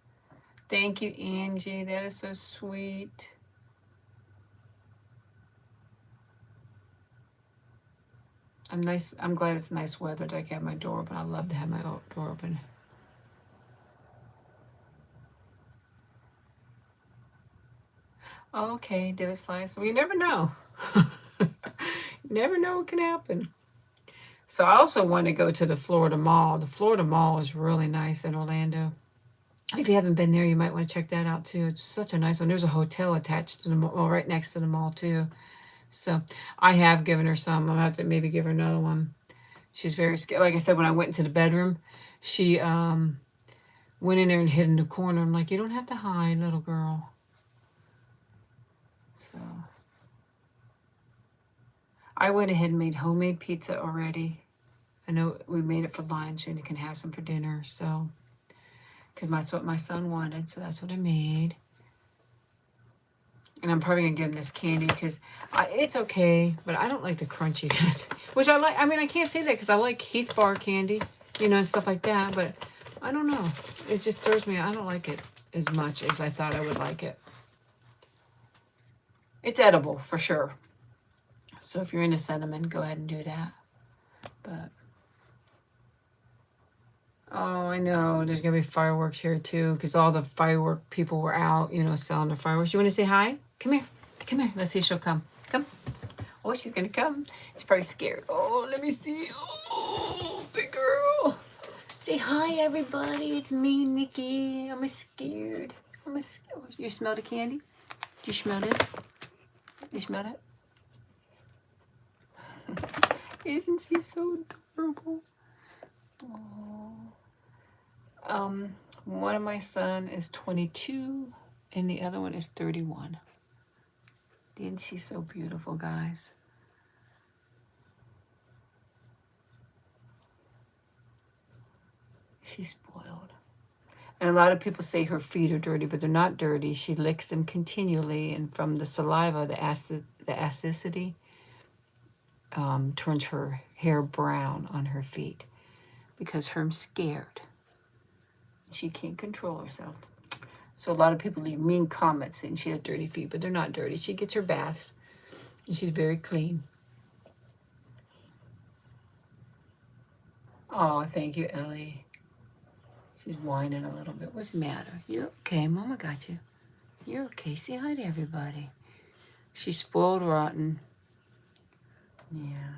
Thank you, Angie. That is so sweet. I'm glad it's nice weather that I can have my door open. I love to have my door open. Okay, David Slice. Well, you never know. You never know what can happen. So I also want to go to the Florida Mall. The Florida Mall is really nice in Orlando. If you haven't been there, you might want to check that out too. It's such a nice one. There's a hotel attached to the mall, well, right next to the mall too. So I have given her some. I'll have to maybe give her another one. She's very scared. Like I said, when I went into the bedroom, she went in there and hid in the corner. I'm like, you don't have to hide, little girl. So I went ahead and made homemade pizza already. I know we made it for lunch and you can have some for dinner. So, because that's what my son wanted. So that's what I made. And I'm probably going to give him this candy because it's okay, but I don't like the crunchy. Which I like. I mean, I can't say that because I like Heath Bar candy, and stuff like that. But I don't know. It just throws me. I don't like it as much as I thought I would like it. It's edible for sure. So if you're into cinnamon, go ahead and do that. But oh, I know. There's going to be fireworks here too because all the firework people were out, selling the fireworks. You want to say hi? Come here. Come here. Let's see if she'll come. Come. Oh, she's going to come. She's probably scared. Oh, let me see. Oh, big girl. Say hi, everybody. It's me, Nikki. I'm scared. You smell the candy? Do you smell this? You smell it? Isn't she so adorable? One of my son is 22, and the other one is 31. Isn't she so beautiful, guys? She's spoiled. And a lot of people say her feet are dirty, but they're not dirty. She licks them continually, and from the saliva, the acidity turns her hair brown on her feet because her's scared. She can't control herself. So a lot of people leave mean comments saying she has dirty feet, but they're not dirty. She gets her baths, and she's very clean. Oh, thank you, Ellie. She's whining a little bit. What's the matter? You're okay. Mama got you. You're okay. Say hi to everybody. She's spoiled rotten. Yeah.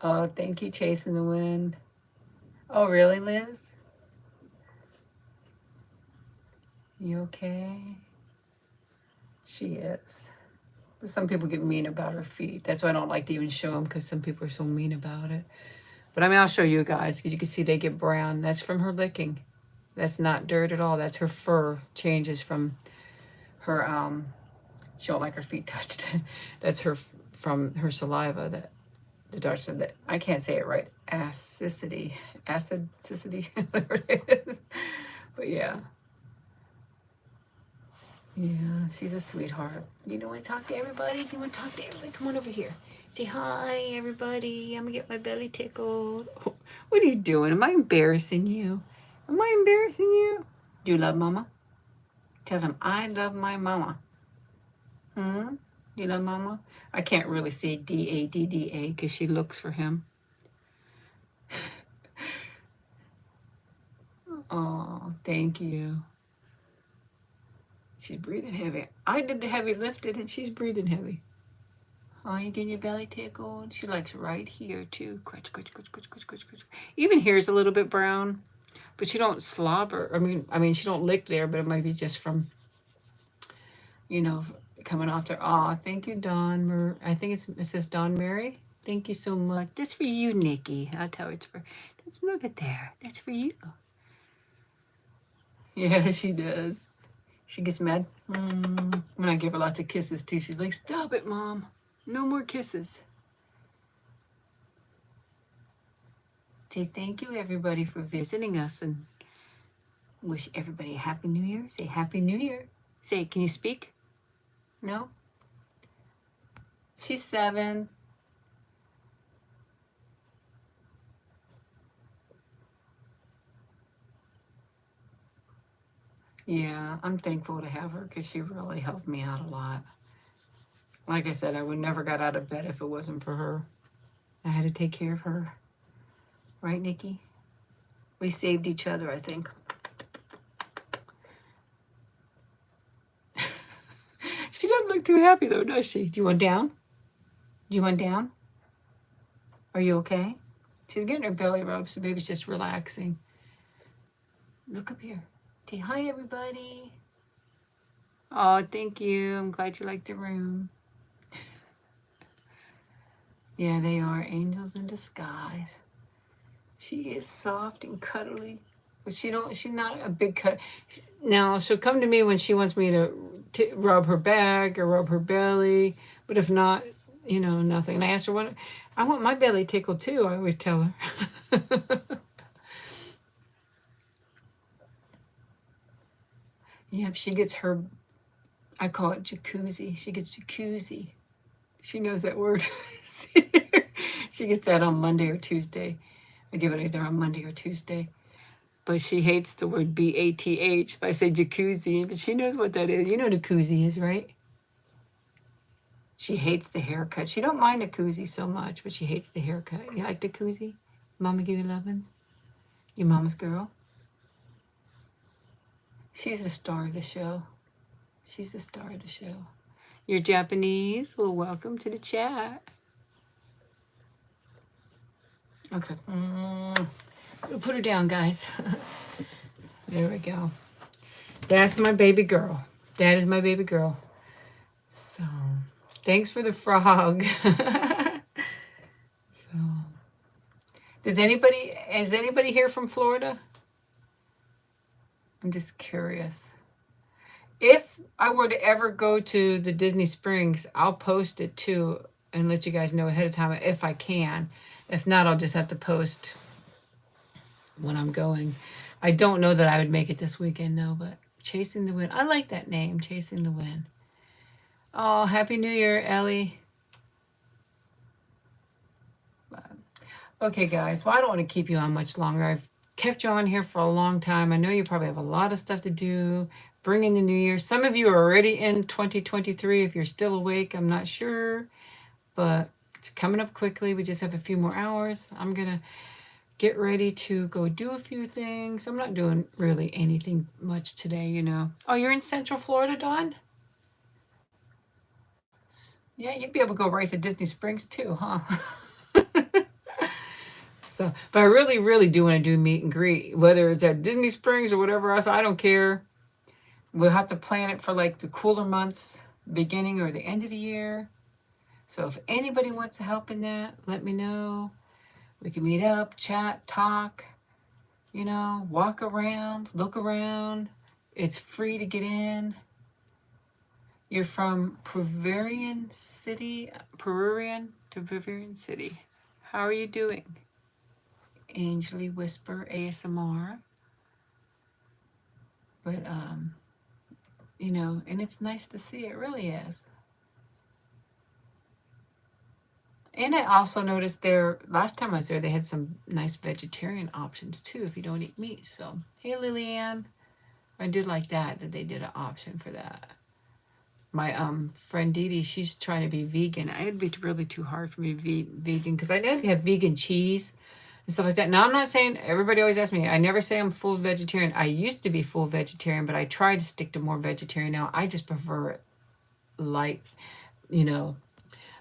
Oh, thank you, Chasing the Wind. Oh, really, Liz? You okay? She is. But some people get mean about her feet. That's why I don't like to even show them, because some people are so mean about it. But I mean, I'll show you guys, because you can see they get brown. That's from her licking. That's not dirt at all. That's her fur changes from her, she don't like her feet touched. That's her, from her saliva, that the Dutch said that, I can't say it right, acidity, whatever it is. But yeah. Yeah, she's a sweetheart. You don't want to talk to everybody? You want to talk to everybody? Come on over here. Say hi, everybody. I'm going to get my belly tickled. Oh, what are you doing? Am I embarrassing you? Am I embarrassing you? Do you love Mama? Tell them, I love my Mama. Do you love Mama? I can't really say D-A-D-D-A because she looks for him. Oh, thank you. She's breathing heavy. I did the heavy lifting and she's breathing heavy. Oh, you getting your belly tickled? She likes right here too. Crunch, crunch, crunch, crunch, crunch, crunch, crunch. Even here's a little bit brown, but she don't slobber. I mean, she don't lick there, but it might be just from, coming off there. Oh, thank you, Dawn. I think it says Dawn Mary. Thank you so much. That's for you, Nikki. I'll tell her it's for. Look at there. That's for you. Yeah, she does. She gets mad when I give her lots of kisses too. She's like, "Stop it, Mom. No more kisses." Say thank you, everybody, for visiting us, and wish everybody a Happy New Year. Say Happy New Year. Say, can you speak? No? She's 7. Yeah, I'm thankful to have her because she really helped me out a lot. Like I said, I would never got out of bed if it wasn't for her. I had to take care of her. Right, Nikki? We saved each other, I think. She doesn't look too happy, though, does she? Do you want down? Do you want down? Are you okay? She's getting her belly rub, so baby's just relaxing. Look up here. Say hi, everybody. Oh, thank you. I'm glad you liked the room. Yeah, they are angels in disguise. She is soft and cuddly, but she's not a big cut. Now, she'll come to me when she wants me to rub her back or rub her belly, but if not, nothing. And I asked her, I want my belly tickled too, I always tell her. Yep, she gets her, I call it jacuzzi. She gets jacuzzi. She knows that word. She gets that on Monday or Tuesday. I give it either on Monday or Tuesday. But she hates the word B-A-T-H. If I say jacuzzi, but she knows what that is. You know what a koozie is, right? She hates the haircut. She don't mind a koozie so much, but she hates the haircut. You like the koozie? Mama give you lovin's? Your mama's girl? She's the star of the show. She's the star of the show. You're Japanese? Well, welcome to the chat. Okay. We'll put her down, guys. There we go. That's my baby girl. That is my baby girl. So, thanks for the frog. So, is anybody here from Florida? I'm just curious. If I were to ever go to the Disney Springs, I'll post it too and let you guys know ahead of time if I can. If not, I'll just have to post when I'm going. I don't know that I would make it this weekend though, but Chasing the Wind. I like that name, Chasing the Wind. Oh, Happy New Year, Ellie. Okay, guys. Well, I don't want to keep you on much longer. I've kept you on here for a long time. I know you probably have a lot of stuff to do. Bring in the new year. Some of you are already in 2023. If you're still awake, I'm not sure, but it's coming up quickly. We just have a few more hours. I'm going to get ready to go do a few things. I'm not doing really anything much today, you know. Oh, you're in Central Florida, Dawn? Yeah, you'd be able to go right to Disney Springs too, huh? So, but I really, really do want to do meet and greet, whether it's at Disney Springs or whatever else. I don't care. We'll have to plan it for like the cooler months, beginning or the end of the year. So if anybody wants to help in that, let me know. We can meet up, chat, talk, you know, walk around, look around. It's free to get in. You're from Peruvian City. How are you doing? Angely Whisper ASMR. But you know, and it's nice to see, it really is. And I also noticed there, last time I was there, they had some nice vegetarian options too if you don't eat meat. So, hey Lillian, I did like that they did an option for that. My friend Dee Dee, she's trying to be vegan. It'd be really too hard for me to be vegan because I know they have vegan cheese and stuff like that. Now, I'm not saying, everybody always asks me, I never say I'm full vegetarian. I used to be full vegetarian, but I try to stick to more vegetarian now. I just prefer it like, you know,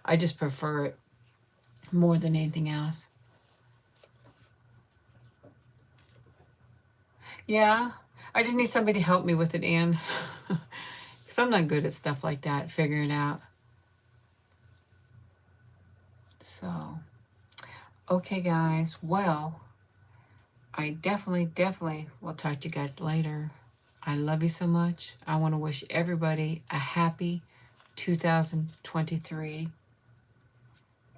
I just prefer it more than anything else. Yeah, I just need somebody to help me with it, Anne. Because I'm not good at stuff like that, figuring out. So, okay, guys. Well, I definitely will talk to you guys later. I love you so much. I want to wish everybody a happy 2023.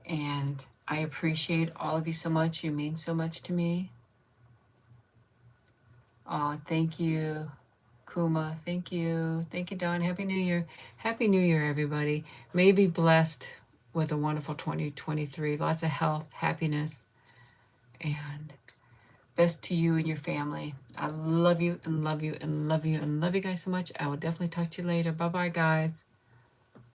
And I appreciate all of you so much. You mean so much to me. Oh, thank you, Kuma. Thank you. Thank you, Don. Happy New Year. Happy New Year, everybody. May you be blessed with a wonderful 2023. Lots of health, happiness, and best to you and your family. I love you and love you and love you and love you guys so much. I will definitely talk to you later. Bye-bye, guys.